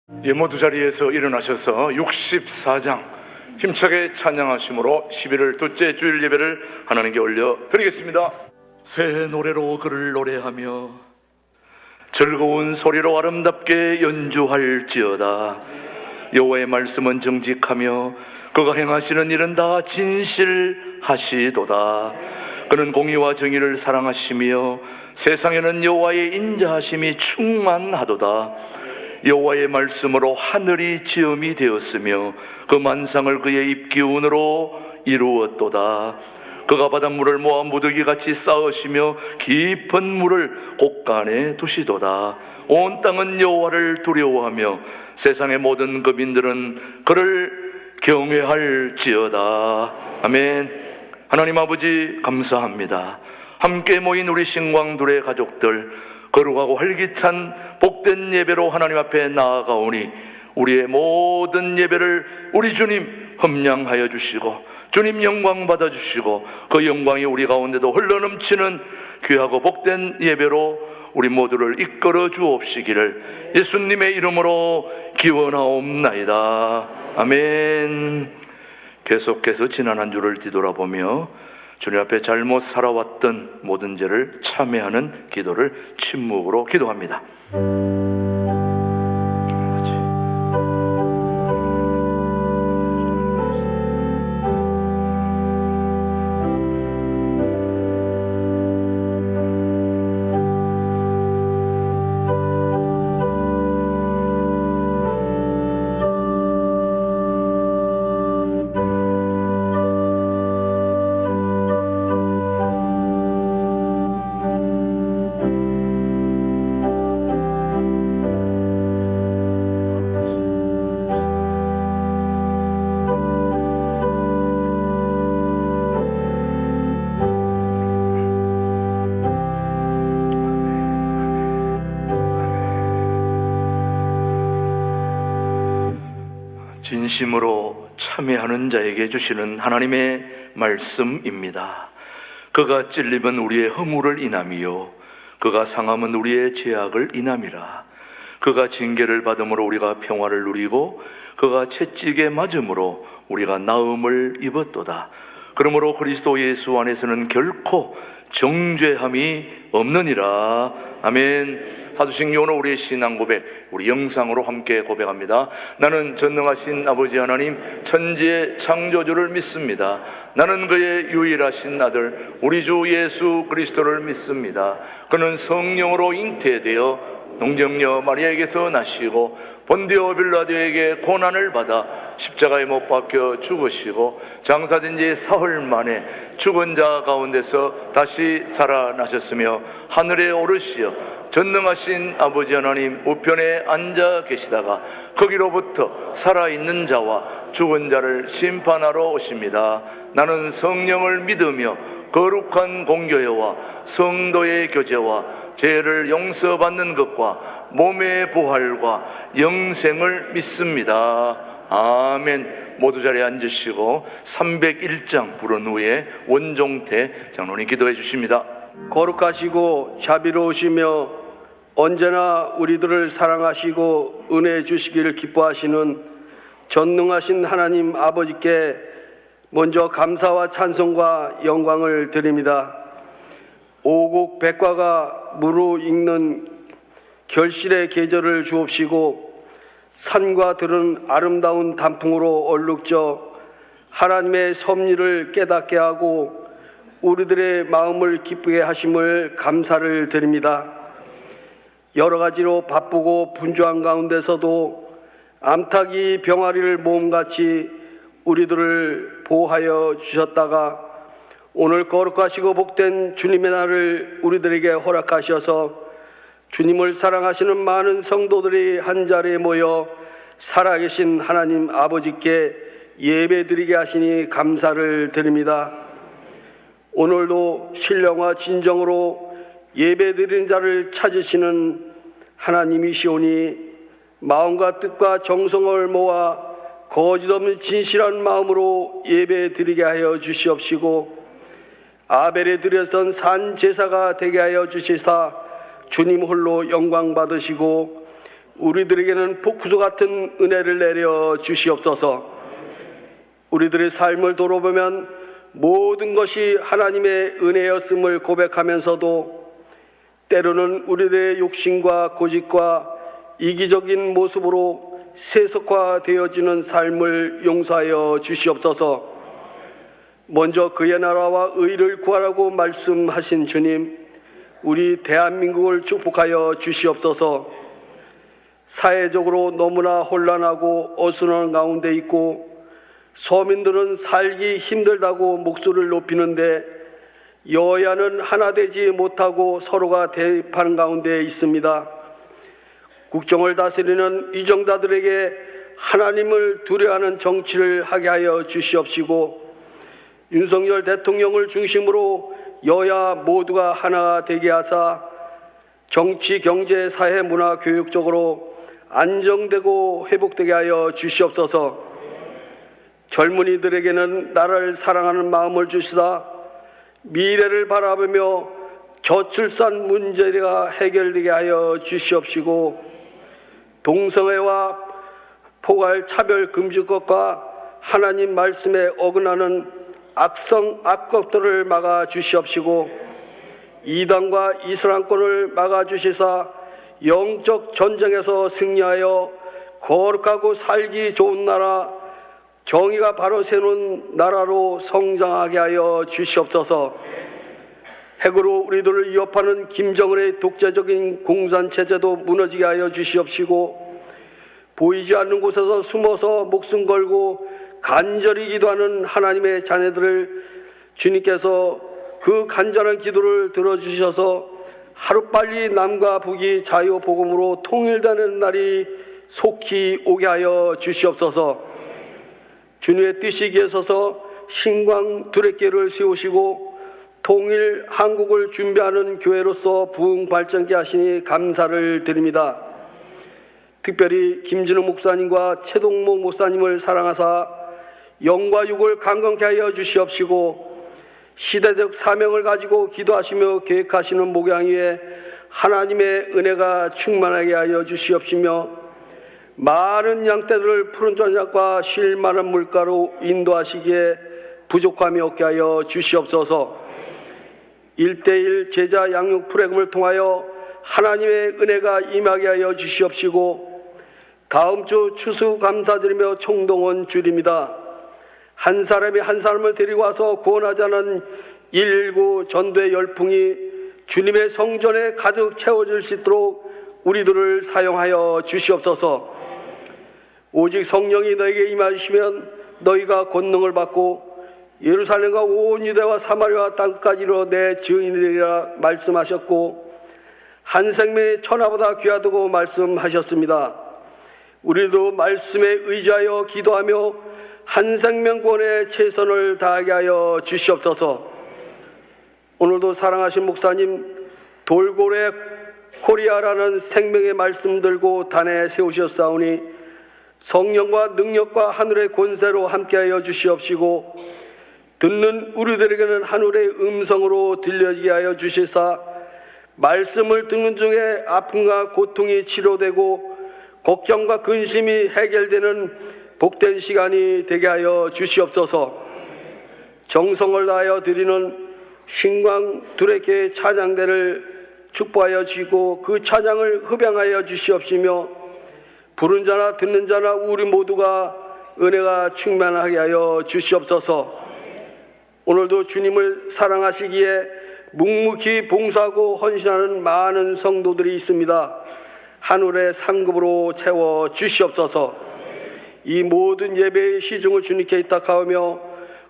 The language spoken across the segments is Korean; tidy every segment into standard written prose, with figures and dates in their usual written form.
모두 자리에서 일어나셔서 64장 힘차게 찬양하심으로 11월 둘째 주일 예배를 하나님께 올려드리겠습니다. 새 노래로 그를 노래하며 즐거운 소리로 아름답게 연주할지어다. 여호와의 말씀은 정직하며 그가 행하시는 일은 다 진실하시도다. 그는 공의와 정의를 사랑하시며 세상에는 여호와의 인자하심이 충만하도다. 여호와의 말씀으로 하늘이 지음이 되었으며 그 만상을 그의 입기운으로 이루었도다. 그가 바닷물을 모아 무더기같이 쌓으시며 깊은 물을 곳간에 두시도다. 온 땅은 여호와를 두려워하며 세상의 모든 거민들은 그를 경외할지어다. 아멘. 하나님 아버지 감사합니다. 함께 모인 우리 신광둘의 가족들, 거룩하고 활기찬 복된 예배로 하나님 앞에 나아가오니 우리의 모든 예배를 우리 주님 흠량하여 주시고 주님 영광 받아주시고 그 영광이 우리 가운데도 흘러넘치는 귀하고 복된 예배로 우리 모두를 이끌어 주옵시기를 예수님의 이름으로 기원하옵나이다. 아멘. 계속해서 지난 한 주를 뒤돌아보며 주님 앞에 잘못 살아왔던 모든 죄를 참회하는 기도를 침묵으로 기도합니다. 진심으로 참회하는 자에게 주시는 하나님의 말씀입니다. 그가 찔림은 우리의 허물을 인함이요 그가 상함은 우리의 죄악을 인함이라. 그가 징계를 받음으로 우리가 평화를 누리고 그가 채찍에 맞음으로 우리가 나음을 입었도다. 그러므로 그리스도 예수 안에서는 결코 정죄함이 없느니라. 아멘. 사도신경으로 우리의 신앙 고백, 우리 영상으로 함께 고백합니다. 나는 전능하신 아버지 하나님 천지의 창조주를 믿습니다. 나는 그의 유일하신 아들 우리 주 예수 그리스도를 믿습니다. 그는 성령으로 잉태되어 동정녀 마리아에게서 나시고 본디오 빌라도에게 고난을 받아 십자가에 못 박혀 죽으시고 장사된 지 사흘 만에 죽은 자 가운데서 다시 살아나셨으며 하늘에 오르시어 전능하신 아버지 하나님 우편에 앉아 계시다가 거기로부터 살아있는 자와 죽은 자를 심판하러 오십니다. 나는 성령을 믿으며 거룩한 공교회와 성도의 교제와 죄를 용서받는 것과 몸의 부활과 영생을 믿습니다. 아멘. 모두 자리에 앉으시고 301장 부른 후에 원종태 장로님 기도해 주십니다. 거룩하시고 자비로우시며 언제나 우리들을 사랑하시고 은혜 주시기를 기뻐하시는 전능하신 하나님 아버지께 먼저 감사와 찬송과 영광을 드립니다. 오곡 백과가 무르익는 결실의 계절을 주옵시고 산과 들은 아름다운 단풍으로 얼룩져 하나님의 섭리를 깨닫게 하고 우리들의 마음을 기쁘게 하심을 감사를 드립니다. 여러 가지로 바쁘고 분주한 가운데서도 암탉이 병아리를 모음같이 우리들을 보호하여 주셨다가 오늘 거룩하시고 복된 주님의 날을 우리들에게 허락하셔서 주님을 사랑하시는 많은 성도들이 한자리에 모여 살아계신 하나님 아버지께 예배드리게 하시니 감사를 드립니다. 오늘도 신령과 진정으로 예배드리는 자를 찾으시는 하나님이시오니 마음과 뜻과 정성을 모아 거짓없는 진실한 마음으로 예배드리게 하여 주시옵시고 아벨에 드렸던 산 제사가 되게 하여 주시사 주님 홀로 영광 받으시고 우리들에게는 폭포수 같은 은혜를 내려 주시옵소서. 우리들의 삶을 돌아보면 모든 것이 하나님의 은혜였음을 고백하면서도 때로는 우리들의 욕심과 고집과 이기적인 모습으로 세속화되어지는 삶을 용서하여 주시옵소서. 먼저 그의 나라와 의를 구하라고 말씀하신 주님, 우리 대한민국을 축복하여 주시옵소서. 사회적으로 너무나 혼란하고 어수선한 가운데 있고 서민들은 살기 힘들다고 목소리를 높이는데 여야는 하나 되지 못하고 서로가 대립하는 가운데 있습니다. 국정을 다스리는 위정자들에게 하나님을 두려워하는 정치를 하게 하여 주시옵시고 윤석열 대통령을 중심으로 여야 모두가 하나 되게 하사 정치, 경제, 사회, 문화, 교육적으로 안정되고 회복되게 하여 주시옵소서. 젊은이들에게는 나라를 사랑하는 마음을 주시사 미래를 바라보며 저출산 문제가 해결되게 하여 주시옵시고 동성애와 포괄 차별 금지법과 하나님 말씀에 어긋나는 악것들을 막아 주시옵시고 이단과 이슬람권을 막아 주시사 영적 전쟁에서 승리하여 거룩하고 살기 좋은 나라, 정의가 바로 세우는 나라로 성장하게 하여 주시옵소서. 핵으로 우리들을 위협하는 김정은의 독재적인 공산체제도 무너지게 하여 주시옵시고 보이지 않는 곳에서 숨어서 목숨 걸고 간절히 기도하는 하나님의 자녀들을 주님께서 그 간절한 기도를 들어주셔서 하루빨리 남과 북이 자유복음으로 통일되는 날이 속히 오게 하여 주시옵소서. 주님의 뜻이 기에 서서 신광 두레께를 세우시고 통일 한국을 준비하는 교회로서 부흥 발전케 하시니 감사를 드립니다. 특별히 김진우 목사님과 최동목 목사님을 사랑하사 영과 육을 강건케 하여 주시옵시고 시대적 사명을 가지고 기도하시며 계획하시는 목양 위에 하나님의 은혜가 충만하게 하여 주시옵시며 많은 양떼들을 푸른 전작과 쉴 만한 물가로 인도하시기에 부족함이 없게 하여 주시옵소서. 1:1 제자 양육 프로그램을 통하여 하나님의 은혜가 임하게 하여 주시옵시고 다음 주 추수감사드리며 총동원 줄입니다. 한 사람이 한 사람을 데리고 와서 구원하자는 119 전도의 열풍이 주님의 성전에 가득 채워질 수 있도록 우리들을 사용하여 주시옵소서. 오직 성령이 너에게 임하시면 너희가 권능을 받고 예루살렘과 온 유대와 사마리아 땅까지로 내 증인이리라 말씀하셨고 한 생명이 천하보다 귀하다고 말씀하셨습니다. 우리도 말씀에 의지하여 기도하며 한 생명 구원에 최선을 다하게 하여 주시옵소서. 오늘도 사랑하신 목사님 돌고래 코리아라는 생명의 말씀 들고 단에 세우셨사오니 성령과 능력과 하늘의 권세로 함께하여 주시옵시고 듣는 우리들에게는 하늘의 음성으로 들려지게 하여 주시사 말씀을 듣는 중에 아픔과 고통이 치료되고 걱정과 근심이 해결되는 복된 시간이 되게 하여 주시옵소서. 정성을 다하여 드리는 신광 두레께 찬양대를 축복하여 주시고 그 찬양을 흡양하여 주시옵시며 부른 자나 듣는 자나 우리 모두가 은혜가 충만하게 하여 주시옵소서. 오늘도 주님을 사랑하시기에 묵묵히 봉사하고 헌신하는 많은 성도들이 있습니다. 하늘의 상급으로 채워 주시옵소서. 이 모든 예배의 시중을 주님께 의탁하오며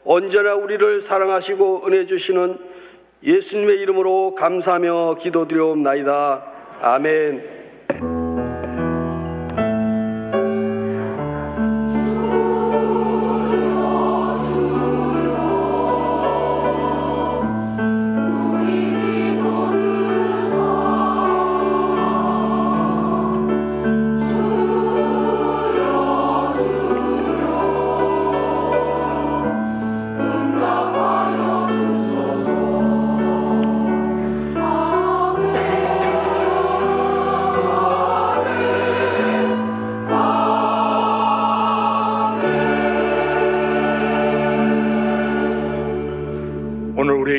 언제나 우리를 사랑하시고 은혜 주시는 예수님의 이름으로 감사하며 기도드리옵나이다. 아멘.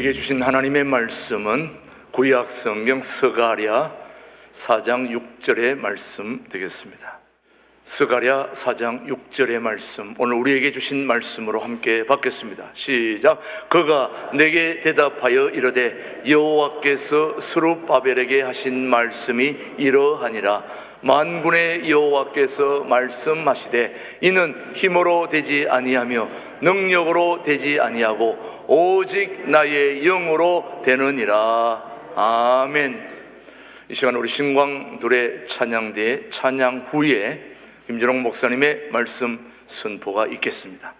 우리에게 주신 하나님의 말씀은 구약 성경 스가랴 4장 6절의 말씀 되겠습니다. 스가랴 4장 6절의 말씀, 오늘 우리에게 주신 말씀으로 함께 받겠습니다. 시작. 그가 내게 대답하여 이르되 여호와께서 스룹바벨에게 하신 말씀이 이러하니라. 만군의 여호와께서 말씀하시되 이는 힘으로 되지 아니하며 능력으로 되지 아니하고 오직 나의 영으로 되느니라. 아멘. 이 시간 우리 신광둘의 찬양대의 찬양 후에 김준홍 목사님의 말씀 선포가 있겠습니다.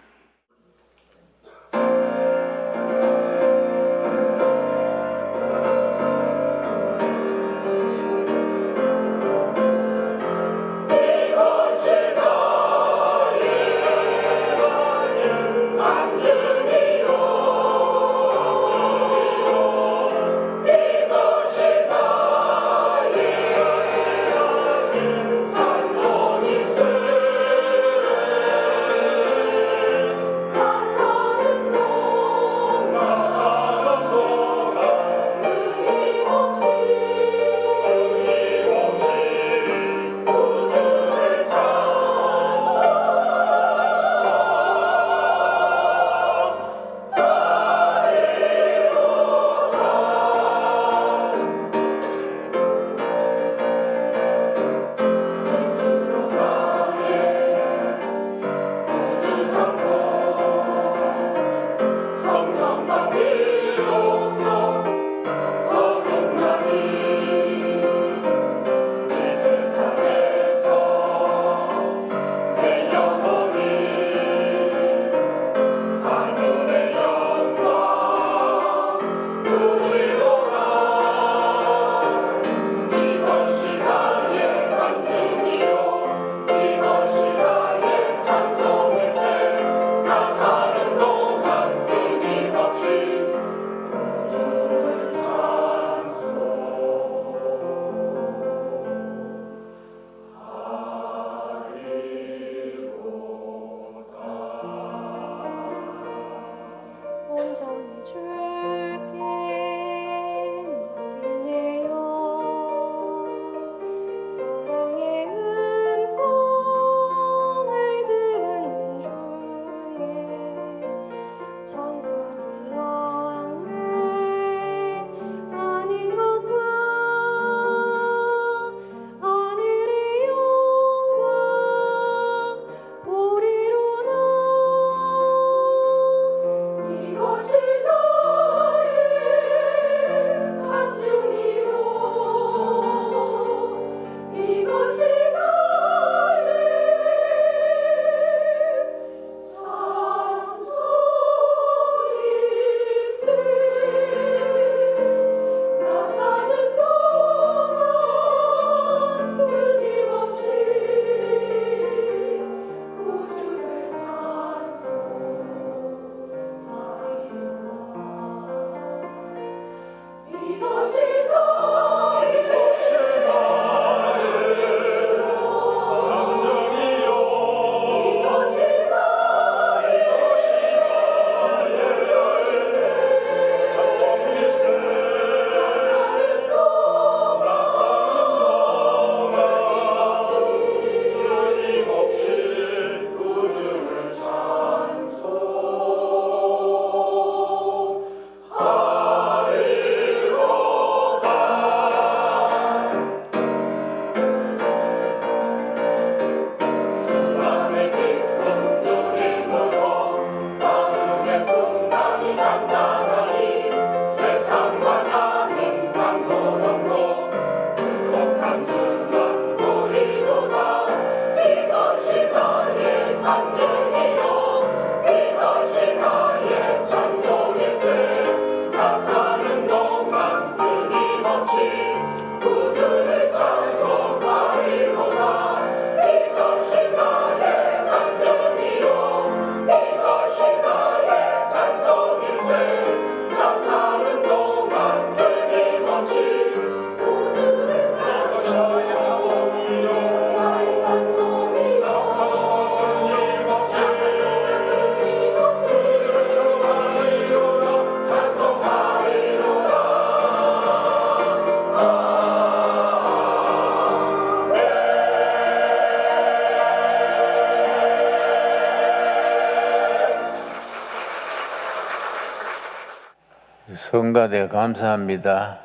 성가대 감사합니다.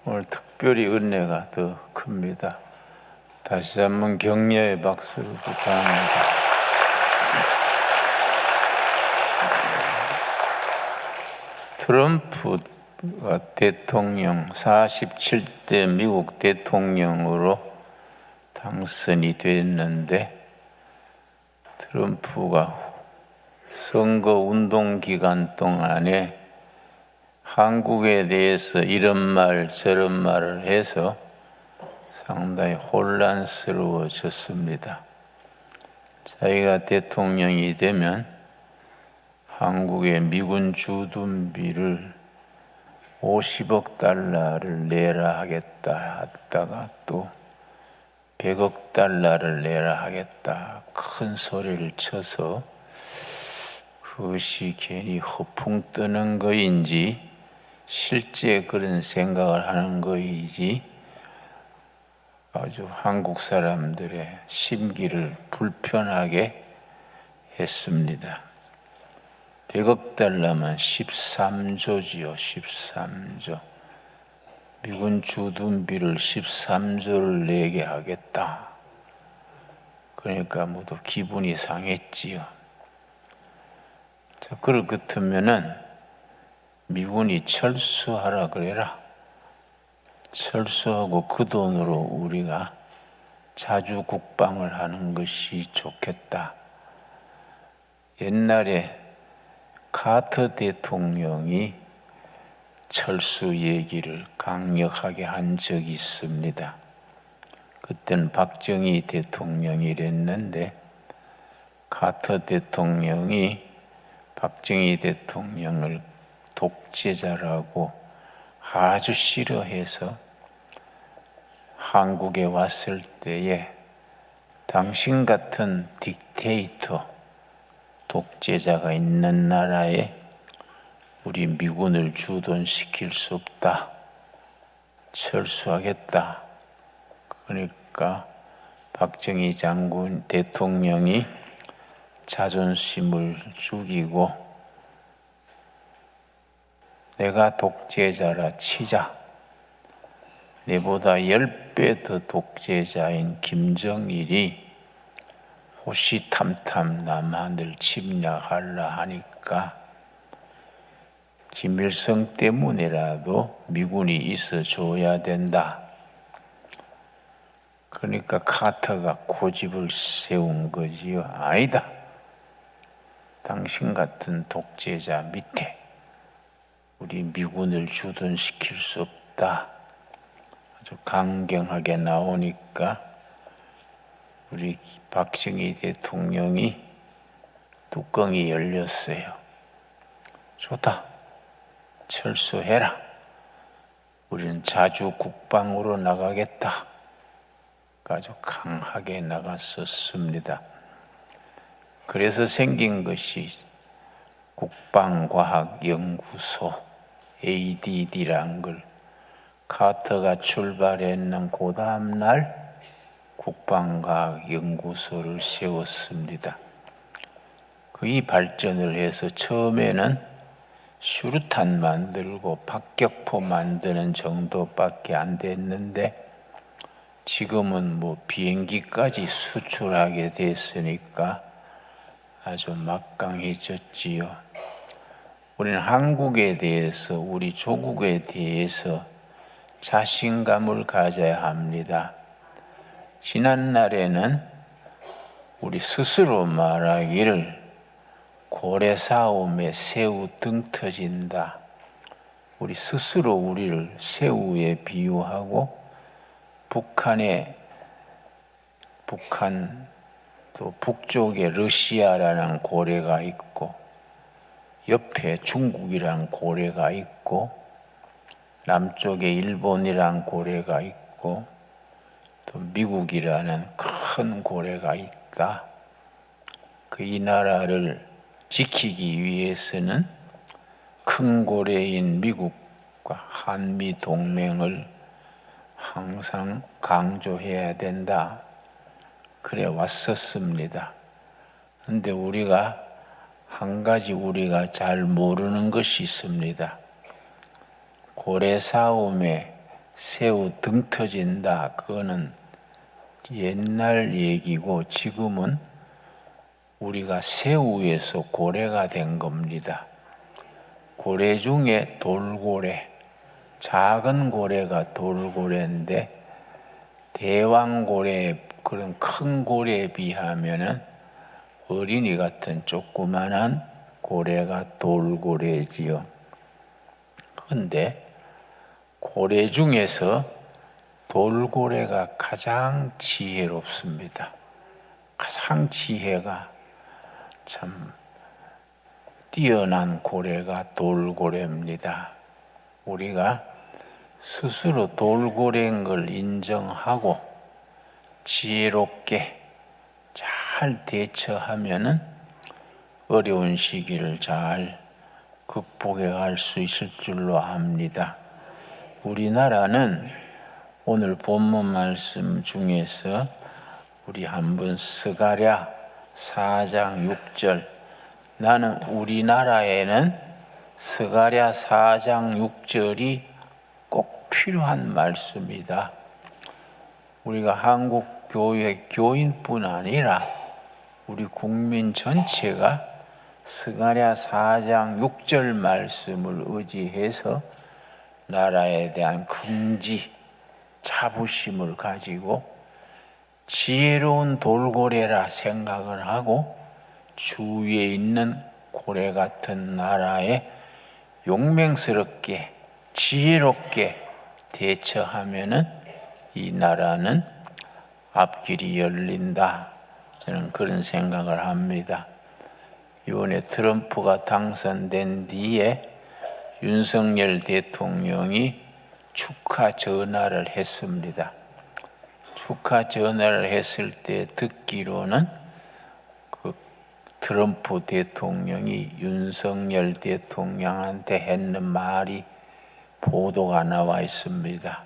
오늘 특별히 은혜가 더 큽니다. 다시 한번 격려의 박수를 부탁합니다. 트럼프가 대통령 47대 미국 대통령으로 당선이 됐는데, 트럼프가 선거 운동 기간 동안에 한국에 대해서 이런 말 저런 말을 해서 상당히 혼란스러워졌습니다. 자기가 대통령이 되면 한국의 미군 주둔비를 50억 달러를 내라 하겠다 하다가 또 100억 달러를 내라 하겠다 큰 소리를 쳐서 그것이 괜히 허풍 뜨는 거인지 실제 그런 생각을 하는 거이지 아주 한국 사람들의 심기를 불편하게 했습니다. 100억 달러면 13조지요. 13조. 미군 주둔비를 13조를 내게 하겠다. 그러니까 모두 기분이 상했지요. 자, 그럴 같으면은 미군이 철수하라 그래라. 철수하고 그 돈으로 우리가 자주 국방을 하는 것이 좋겠다. 옛날에 카터 대통령이 철수 얘기를 강력하게 한 적이 있습니다. 그때는 박정희 대통령이랬는데 카터 대통령이 박정희 대통령을 독재자라고 아주 싫어해서 한국에 왔을 때에 당신 같은 딕테이터, 독재자가 있는 나라에 우리 미군을 주둔시킬 수 없다. 철수하겠다. 그러니까 박정희 장군 대통령이 자존심을 죽이고 내가 독재자라 치자. 내보다 10배 더 독재자인 김정일이 호시탐탐 남한을 침략하려 하니까 김일성 때문이라도 미군이 있어줘야 된다. 그러니까 카터가 고집을 세운 거지요. 아니다. 당신 같은 독재자 밑에 우리 미군을 주둔시킬 수 없다. 아주 강경하게 나오니까 우리 박정희 대통령이 뚜껑이 열렸어요. 좋다. 철수해라. 우리는 자주 국방으로 나가겠다. 아주 강하게 나갔었습니다. 그래서 생긴 것이 국방과학연구소 ADD라는 걸 카터가 출발했는 그 다음 날 국방과학연구소를 세웠습니다. 이 발전을 해서 처음에는 수류탄 만들고 박격포 만드는 정도밖에 안 됐는데 지금은 뭐 비행기까지 수출하게 됐으니까 아주 막강해졌지요. 우리는 한국에 대해서, 우리 조국에 대해서 자신감을 가져야 합니다. 지난날에는 우리 스스로 말하기를 고래 싸움에 새우 등 터진다. 우리 스스로 우리를 새우에 비유하고 북한 또 북쪽에 러시아라는 고래가 있고 옆에 중국이라는 고래가 있고 남쪽에 일본이라는 고래가 있고 또 미국이라는 큰 고래가 있다. 이 나라를 지키기 위해서는 큰 고래인 미국과 한미 동맹을 항상 강조해야 된다. 그래 왔었습니다. 그런데 우리가 한 가지 우리가 잘 모르는 것이 있습니다. 고래 싸움에 새우 등 터진다. 그거는 옛날 얘기고 지금은 우리가 새우에서 고래가 된 겁니다. 고래 중에 돌고래, 작은 고래가 돌고래인데 대왕고래, 그런 큰 고래에 비하면은 어린이 같은 조그만한 고래가 돌고래지요. 그런데 고래 중에서 돌고래가 가장 지혜롭습니다. 가장 지혜가 참 뛰어난 고래가 돌고래입니다. 우리가 스스로 돌고래인 걸 인정하고 지혜롭게 잘 대처하면은 어려운 시기를 잘 극복해 갈 수 있을 줄로 압니다. 우리나라는 오늘 본문 말씀 중에서 우리 한번 스가랴 4장 6절, 나는 우리나라에는 스가랴 4장 6절이 꼭 필요한 말씀이다. 우리가 한국 교회 교인뿐 아니라 우리 국민 전체가 스가랴 4장 6절 말씀을 의지해서 나라에 대한 긍지, 자부심을 가지고 지혜로운 돌고래라 생각을 하고 주위에 있는 고래 같은 나라에 용맹스럽게 지혜롭게 대처하면은 이 나라는 앞길이 열린다. 저는 그런 생각을 합니다. 이번에 트럼프가 당선된 뒤에 윤석열 대통령이 축하 전화를 했습니다. 축하 전화를 했을 때 듣기로는 그 트럼프 대통령이 윤석열 대통령한테 했는 말이 보도가 나와 있습니다.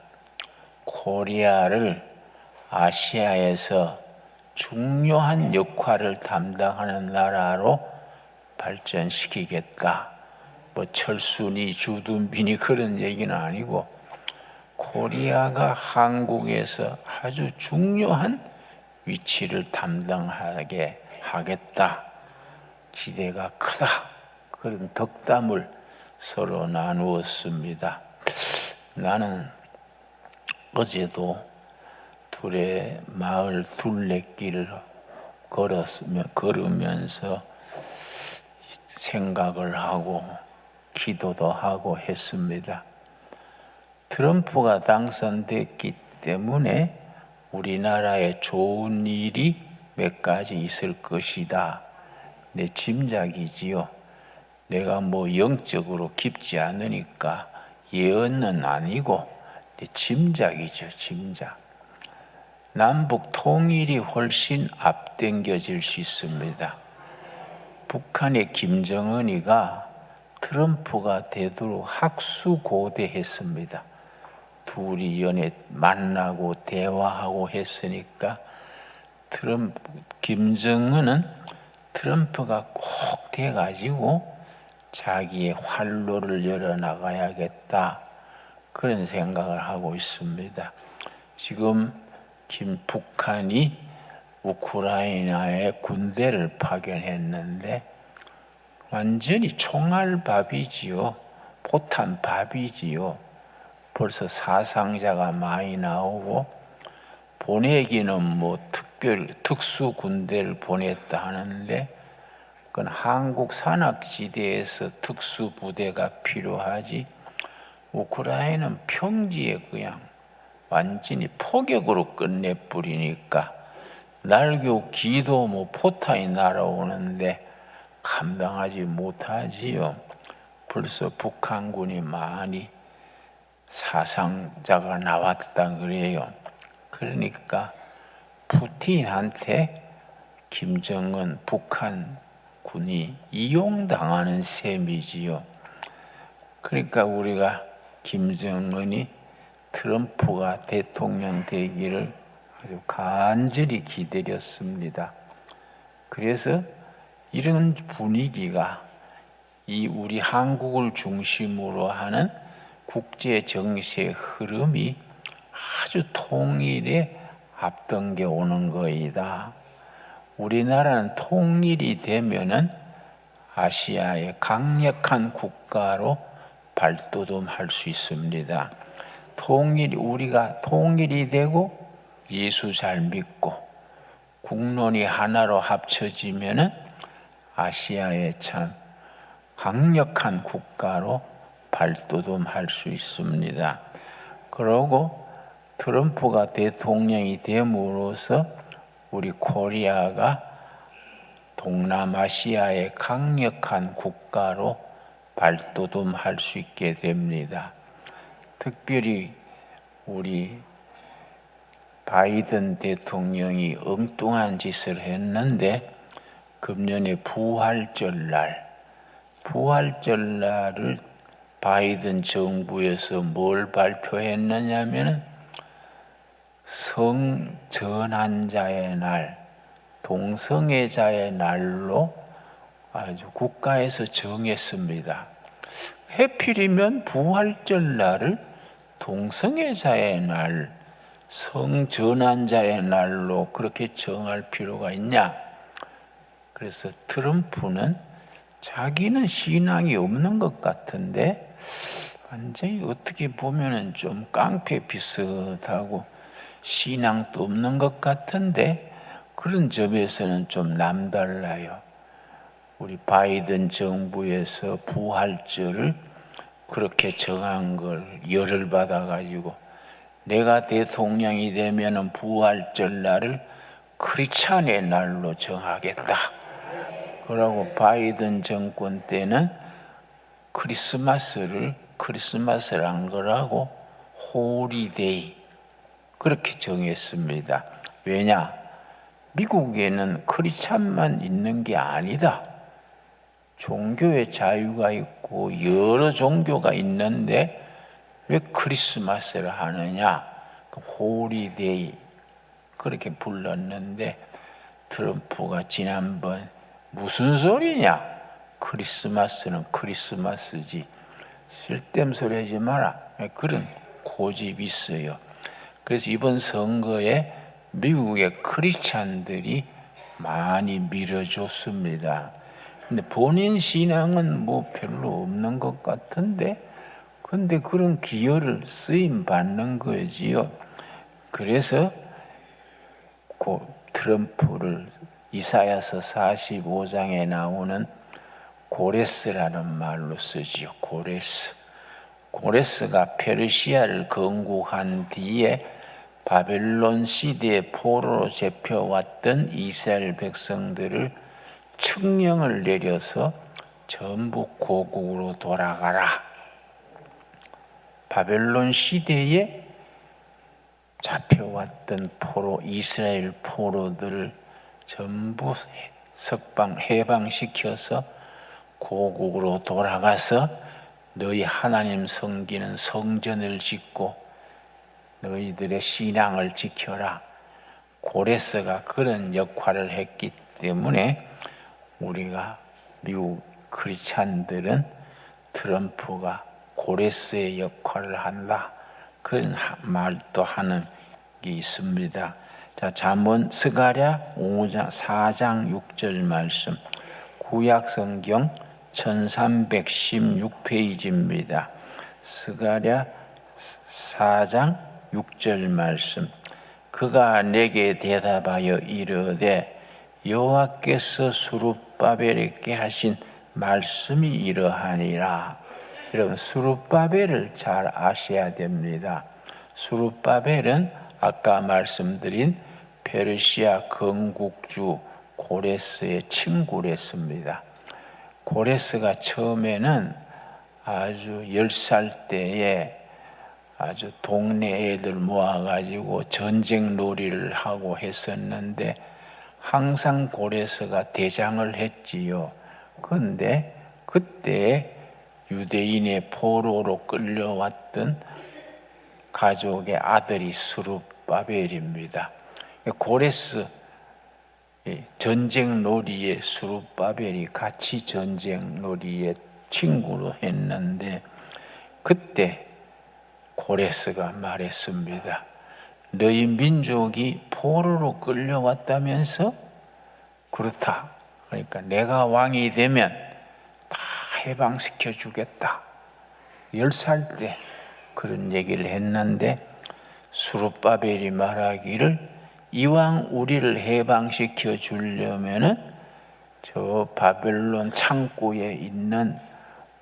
코리아를 아시아에서 중요한 역할을 담당하는 나라로 발전시키겠다. 뭐 철순이 주둔빈이 그런 얘기는 아니고 코리아가 한국에서 아주 중요한 위치를 담당하게 하겠다. 기대가 크다. 그런 덕담을 서로 나누었습니다. 나는 어제도 둘의 마을 둘레길을 걸으면서 생각을 하고 기도도 하고 했습니다. 트럼프가 당선됐기 때문에 우리나라에 좋은 일이 몇 가지 있을 것이다. 내 짐작이지요. 내가 뭐 영적으로 깊지 않으니까 예언은 아니고 내 짐작이죠, 짐작. 남북 통일이 훨씬 앞당겨질 수 있습니다. 북한의 김정은이가 트럼프가 되도록 학수고대했습니다. 둘이 연애 만나고 대화하고 했으니까 김정은은 트럼프가 꼭 돼가지고 자기의 활로를 열어나가야겠다. 그런 생각을 하고 있습니다. 지금 북한이 우크라이나에 군대를 파견했는데 완전히 총알밥이지요. 포탄밥이지요. 벌써 사상자가 많이 나오고 보내기는 뭐 특수 군대를 보냈다 하는데 그건 한국 산악지대에서 특수 부대가 필요하지 우크라이나는 평지에 그냥 완전히 포격으로 끝내버리니까 날교 기도 뭐 포탄이 날아오는데 감당하지 못하지요. 벌써 북한군이 많이 사상자가 나왔다 그래요. 그러니까 푸틴한테 김정은 북한군이 이용당하는 셈이지요. 그러니까 우리가 김정은이 트럼프가 대통령 되기를 아주 간절히 기다렸습니다. 그래서 이런 분위기가 이 우리 한국을 중심으로 하는 국제 정세의 흐름이 아주 통일에 앞당겨 오는 거이다. 우리나라는 통일이 되면은 아시아의 강력한 국가로 발돋움할 수 있습니다. 우리가 통일이 되고 예수 잘 믿고 국론이 하나로 합쳐지면은 아시아의 참 강력한 국가로 발돋움할 수 있습니다. 그러고 트럼프가 대통령이 됨으로써 우리 코리아가 동남아시아의 강력한 국가로 발돋움할 수 있게 됩니다. 특별히 우리 바이든 대통령이 엉뚱한 짓을 했는데 금년에 부활절날을 바이든 정부에서 뭘 발표했느냐면 성전환자의 날, 동성애자의 날로 아주 국가에서 정했습니다. 해필이면 부활절날을 동성애자의 날, 성전환자의 날로 그렇게 정할 필요가 있냐? 그래서 트럼프는 자기는 신앙이 없는 것 같은데 완전히 어떻게 보면은 좀 깡패 비슷하고 신앙도 없는 것 같은데 그런 점에서는 좀 남달라요. 우리 바이든 정부에서 부활절을 그렇게 정한 걸 열을 받아가지고 내가 대통령이 되면은 부활절 날을 크리스찬의 날로 정하겠다. 그러고 바이든 정권 때는 크리스마스를 안 거라고 홀리데이 그렇게 정했습니다. 왜냐? 미국에는 크리스찬만 있는 게 아니다. 종교의 자유가 있고 여러 종교가 있는데 왜 크리스마스를 하느냐? 홀리데이 그렇게 불렀는데 트럼프가 지난번 무슨 소리냐? 크리스마스는 크리스마스지. 쓸데없는 소리 하지 마라. 그런 고집이 있어요. 그래서 이번 선거에 미국의 크리스찬들이 많이 밀어줬습니다. 근데 본인 신앙은 뭐 별로 없는 것 같은데 근데 그런 기여를 쓰임 받는 거지요. 그래서 트럼프를 이사야서 45장에 나오는 고레스라는 말로 쓰지요. 고레스가 페르시아를 건국한 뒤에 바벨론 시대의 포로로 잡혀왔던 이스라엘 백성들을 칙령을 내려서 전부 고국으로 돌아가라. 바벨론 시대에 잡혀왔던 이스라엘 포로들을 전부 해방시켜서 고국으로 돌아가서 너희 하나님 섬기는 성전을 짓고 너희들의 신앙을 지켜라. 고레스가 그런 역할을 했기 때문에 우리가 미국 크리스찬들은 트럼프가 고레스의 역할을 한다. 그런 말도 하는 게 있습니다. 자, 잠언 스가랴 4장 6절 말씀. 구약 성경 1316페이지입니다. 스가랴 4장 6절 말씀. 그가 내게 대답하여 이르되 여호와께서 스룹바벨에게 하신 말씀이 이러하니라. 여러분 스룹바벨을 잘 아셔야 됩니다. 스룹바벨은 아까 말씀드린 페르시아 건국주 고레스의 친구랬습니다. 고레스가 처음에는 아주 10살 때에 아주 동네 애들 모아가지고 전쟁 놀이를 하고 했었는데 항상 고레스가 대장을 했지요. 그런데 그때 유대인의 포로로 끌려왔던 가족의 아들이 스룹바벨입니다. 고레스 전쟁 놀이에 스룹바벨이 같이 전쟁 놀이에 친구로 했는데 그때 고레스가 말했습니다. 너희 민족이 포로로 끌려왔다면서? 그렇다. 그러니까 내가 왕이 되면 다 해방시켜 주겠다. 10살 때 그런 얘기를 했는데 수룹바벨이 말하기를 이왕 우리를 해방시켜 주려면은 저 바벨론 창고에 있는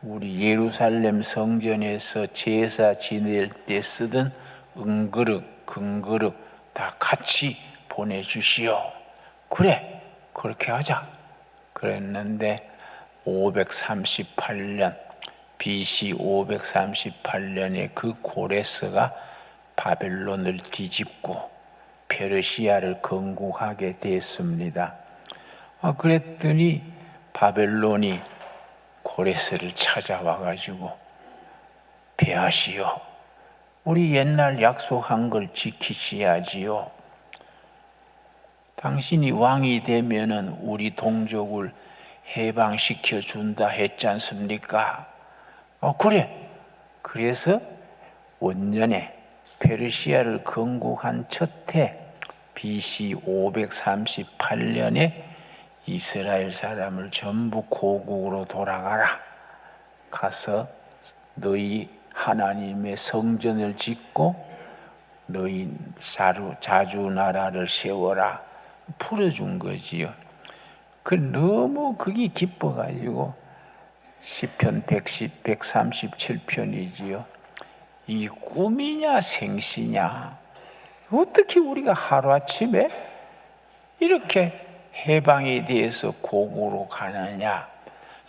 우리 예루살렘 성전에서 제사 지낼 때 쓰던 은그릇, 금그릇 다 같이 보내주시오. 그래, 그렇게 하자. 그랬는데 538년 BC 538년에 그 고레스가 바벨론을 뒤집고 페르시아를 건국하게 됐습니다. 그랬더니 바벨론이 고레스를 찾아와 가지고 배하시오. 우리 옛날 약속한 걸 지키셔야지요. 당신이 왕이 되면은 우리 동족을 해방시켜 준다 했지 않습니까? 그래. 그래서 원년에 페르시아를 건국한 첫해 BC 538년에 이스라엘 사람을 전부 고국으로 돌아가라. 가서 너희 하나님의 성전을 짓고 너희 자주 나라를 세워라. 풀어준 거지요. 너무 그게 기뻐가지고 시편 137편이지요. 이 꿈이냐 생시냐, 어떻게 우리가 하루아침에 이렇게 해방에 대해서 고국으로 가느냐.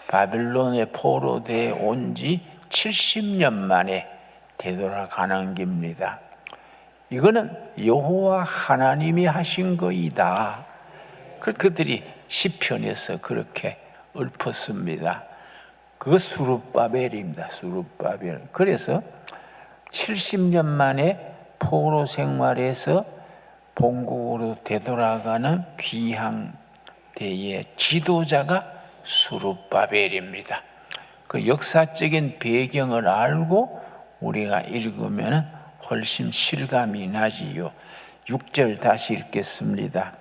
바벨론에 포로되어 온 지 70년 만에 되돌아가는 겁니다. 이거는 여호와 하나님이 하신 거이다. 그들이 시편에서 그렇게 읊었습니다. 그거 수룹바벨입니다. 수룹바벨. 그래서 70년 만에 포로 생활에서 본국으로 되돌아가는 귀한 때의 지도자가 수룹바벨입니다. 그 역사적인 배경을 알고 우리가 읽으면 훨씬 실감이 나지요. 6절 다시 읽겠습니다.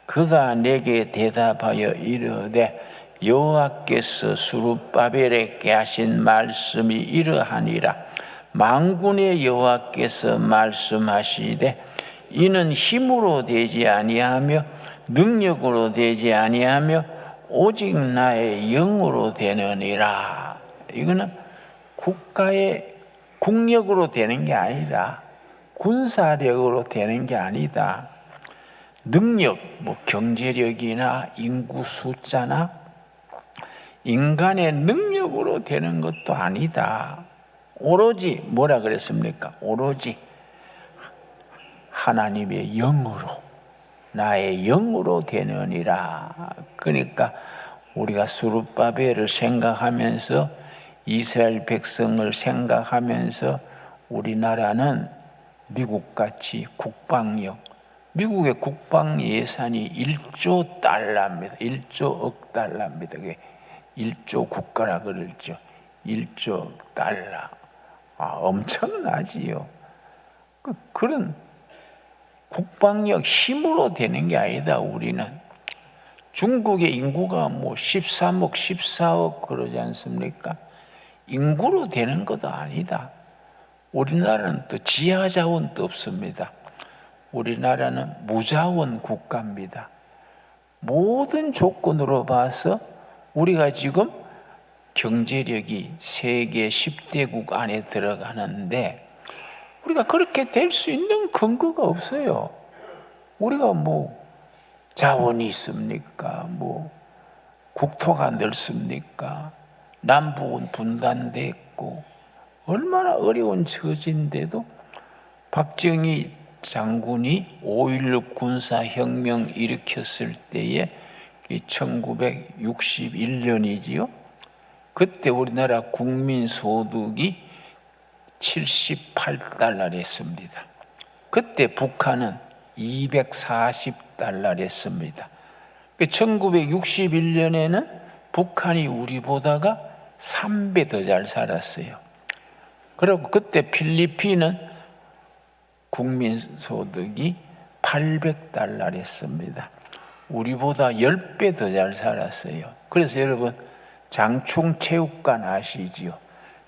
그가 내게 대답하여 이르되 여호와께서 수룹바벨에게 하신 말씀이 이러하니라. 만군의 여호와께서 말씀하시되 이는 힘으로 되지 아니하며 능력으로 되지 아니하며 오직 나의 영으로 되느니라. 이거는 국가의 국력으로 되는 게 아니다. 군사력으로 되는 게 아니다. 능력, 경제력이나 인구 숫자나 인간의 능력으로 되는 것도 아니다. 오로지 뭐라 그랬습니까? 오로지 하나님의 영으로, 나의 영으로 되느니라. 그러니까 우리가 수룹바벨을 생각하면서 이스라엘 백성을 생각하면서 우리나라는 미국같이 국방력, 미국의 국방 예산이 1조 달러입니다. 1조 억 달러입니다. 1조 국가라 그러죠. 1조 달러. 엄청나지요. 그런 국방력 힘으로 되는 게 아니다. 우리는 중국의 인구가 13억, 14억 그러지 않습니까? 인구로 되는 것도 아니다. 우리나라는 또 지하 자원도 없습니다. 우리나라는 무자원 국가입니다. 모든 조건으로 봐서 우리가 지금 경제력이 세계 10대국 안에 들어가는데 우리가 그렇게 될 수 있는 근거가 없어요. 우리가 자원이 있습니까? 국토가 넓습니까? 남북은 분단됐고 얼마나 어려운 처지인데도 박정희 장군이 5.16 군사혁명 일으켰을 때에 1961년이지요. 그때 우리나라 국민소득이 78달러랬습니다. 그때 북한은 240달러랬습니다. 1961년에는 북한이 우리보다가 3배 더 잘 살았어요. 그리고 그때 필리핀은 국민 소득이 800달러랬습니다. 우리보다 10배 더 잘 살았어요. 그래서 여러분 장충체육관 아시지요?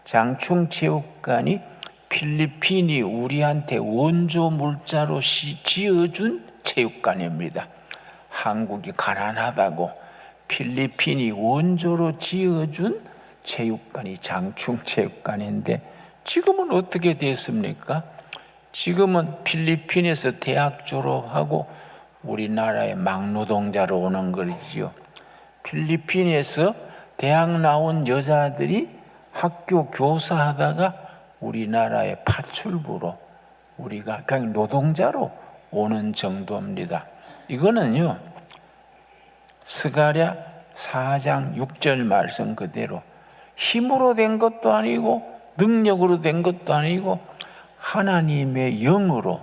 장충체육관이 필리핀이 우리한테 원조 물자로 지어준 체육관입니다. 한국이 가난하다고 필리핀이 원조로 지어준 체육관이 장충체육관인데 지금은 어떻게 됐습니까? 지금은 필리핀에서 대학 졸업하고 우리나라에 막노동자로 오는 거지요. 필리핀에서 대학 나온 여자들이 학교 교사하다가 우리나라의 파출부로 우리가 그냥 노동자로 오는 정도입니다. 이거는요, 스가랴 4장 6절 말씀 그대로 힘으로 된 것도 아니고 능력으로 된 것도 아니고 하나님의 영으로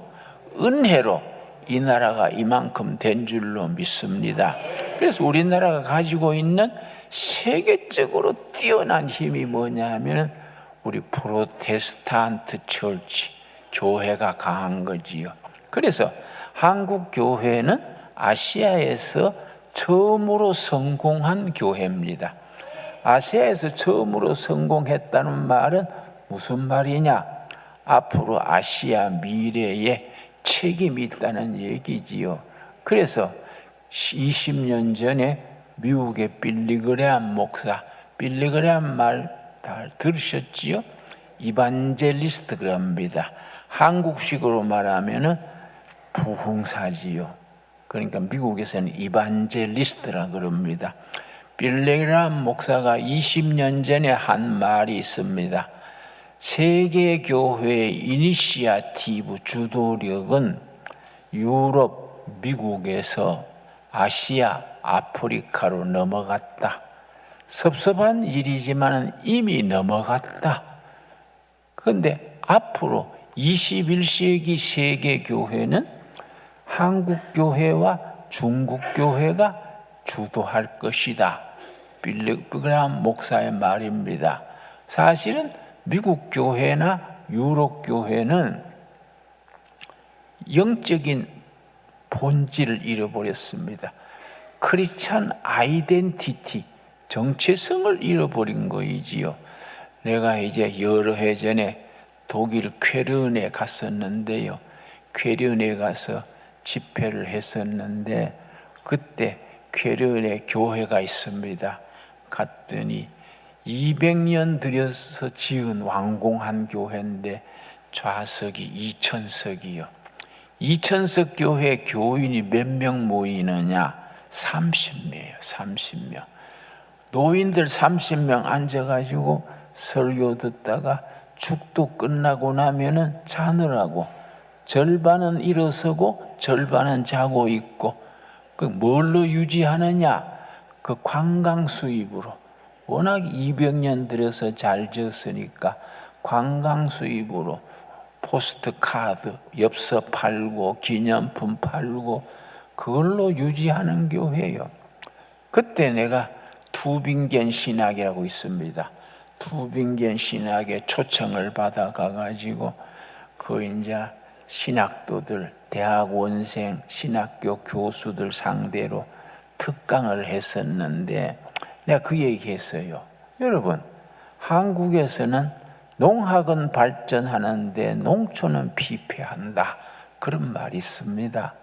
은혜로 이 나라가 이만큼 된 줄로 믿습니다. 그래서 우리나라가 가지고 있는 세계적으로 뛰어난 힘이 뭐냐면 우리 프로테스탄트 처치 교회가 강한 거지요. 그래서 한국 교회는 아시아에서 처음으로 성공한 교회입니다. 아시아에서 처음으로 성공했다는 말은 무슨 말이냐? 앞으로 아시아 미래에 책임이 있다는 얘기지요. 그래서 20년 전에 미국의 빌리그레암 목사, 빌리그레암 말 다 들으셨지요? 이반젤리스트 그럽니다. 한국식으로 말하면은 부흥사지요. 그러니까 미국에서는 이반젤리스트라 그럽니다. 빌리그레암 목사가 20년 전에 한 말이 있습니다. 세계교회의 이니시아티브 주도력은 유럽, 미국에서 아시아, 아프리카로 넘어갔다. 섭섭한 일이지만 이미 넘어갔다. 그런데 앞으로 21세기 세계교회는 한국교회와 중국교회가 주도할 것이다. 빌리그레암 목사의 말입니다. 사실은 미국 교회나 유럽 교회는 영적인 본질을 잃어버렸습니다. 크리스찬 아이덴티티, 정체성을 잃어버린 거이지요. 내가 이제 여러 해 전에 독일 쾰른에 갔었는데요. 쾰른에 가서 집회를 했었는데 그때 쾰른에 교회가 있습니다. 갔더니 200년 들여서 지은 완공한 교회인데 좌석이 2,000석이요. 2,000석 교회 교인이 몇 명 모이느냐? 30명이에요. 30명. 노인들 30명 앉아가지고 설교 듣다가 죽도 끝나고 나면은 자느라고 절반은 일어서고 절반은 자고 있고 그 뭘로 유지하느냐? 그 관광 수입으로. 워낙 200년 들여서 잘 지었으니까 관광 수입으로 포스트 카드, 엽서 팔고 기념품 팔고 그걸로 유지하는 교회예요. 그때 내가 투빙겐 신학이라고 있습니다. 투빙겐 신학에 초청을 받아 가가지고 그 이제 신학도들, 대학원생, 신학교 교수들 상대로 특강을 했었는데 내가 그 얘기했어요. 여러분, 한국에서는 농학은 발전하는데 농촌은 피폐한다. 그런 말이 있습니다.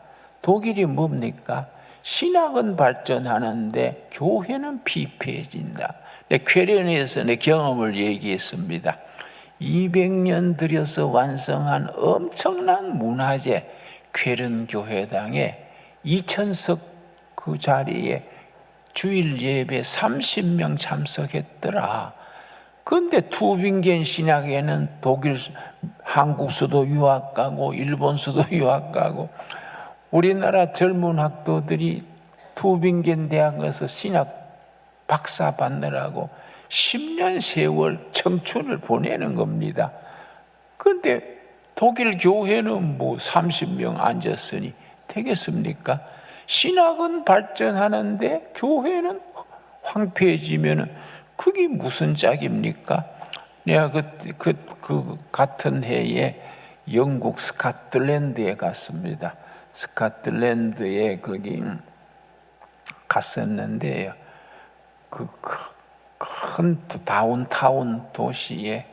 독일이 뭡니까? 신학은 발전하는데 교회는 피폐해진다. 쾰른에서 내 경험을 얘기했습니다. 200년 들여서 완성한 엄청난 문화재 쾰른 교회당에 2,000석 그 자리에 주일 예배 30명 참석했더라. 그런데 투빙겐 신학에는 독일, 한국 수도 유학 가고 일본 수도 유학 가고 우리나라 젊은 학도들이 투빙겐 대학 가서 신학 박사 받느라고 10년 세월 청춘을 보내는 겁니다. 그런데 독일 교회는 뭐 30명 앉았으니 되겠습니까? 신학은 발전하는데 교회는 황폐해지면 그게 무슨 짝입니까? 내가 그 같은 해에 영국 스코틀랜드에 갔습니다. 스코틀랜드에 거기 갔었는데요. 그 큰 다운타운 도시에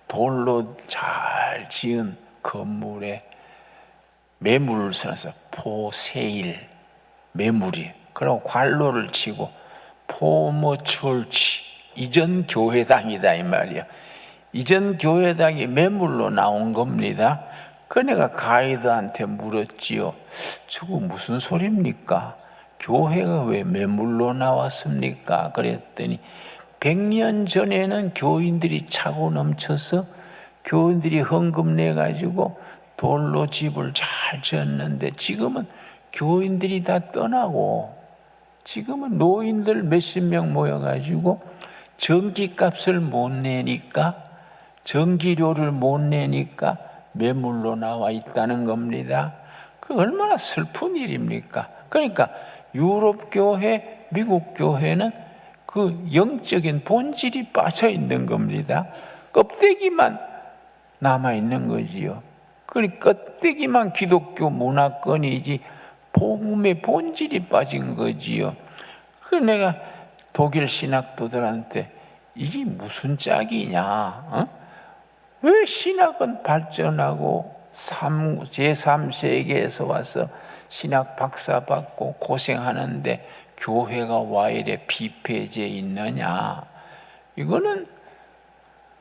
돌로 잘 지은 건물에 매물을 써서 포세일 매물이, 그리고 관로를 치고 포머 철치 이전 교회당이다 이 말이야. 이전 교회당이 매물로 나온 겁니다. 그 내가 가이드한테 물었지요. 저거 무슨 소리입니까? 교회가 왜 매물로 나왔습니까? 그랬더니 100년 전에는 교인들이 차고 넘쳐서 교인들이 헌금 내가지고 돌로 집을 잘 지었는데 지금은 교인들이 다 떠나고 지금은 노인들 몇십 명 모여가지고 전기값을 못 내니까, 전기료를 못 내니까 매물로 나와 있다는 겁니다. 그 얼마나 슬픈 일입니까? 그러니까 유럽 교회, 미국 교회는 그 영적인 본질이 빠져 있는 겁니다. 껍데기만 남아 있는 거지요. 그러니까 껍데기만 기독교 문화권이지 복음의 본질이 빠진 거지요. 그 내가 독일 신학도들한테 이게 무슨 짝이냐? 왜 신학은 발전하고 제3세계에서 와서 신학 박사 받고 고생하는데 교회가 와 이래 비폐해져 있느냐? 이거는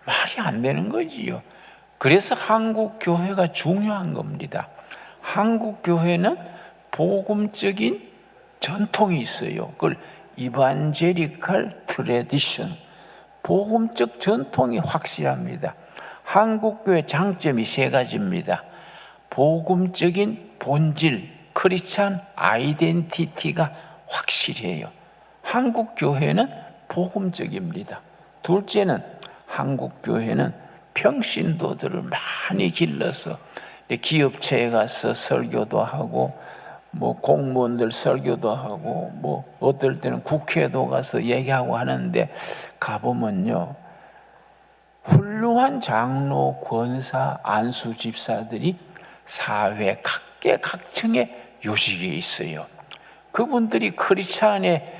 말이 안 되는 거지요. 그래서 한국 교회가 중요한 겁니다. 한국 교회는 복음적인 전통이 있어요. 그걸 이반제리컬 트래디션, 복음적 전통이 확실합니다. 한국 교회 장점이 세 가지입니다. 복음적인 본질, 크리스찬 아이덴티티가 확실해요. 한국 교회는 복음적입니다. 둘째는 한국 교회는 평신도들을 많이 길러서 기업체에 가서 설교도 하고 뭐 공무원들 설교도 하고 뭐 어떨 때는 국회도 가서 얘기하고 하는데 가보면요, 훌륭한 장로, 권사, 안수 집사들이 사회 각계각층의 요직에 있어요. 그분들이 크리스찬의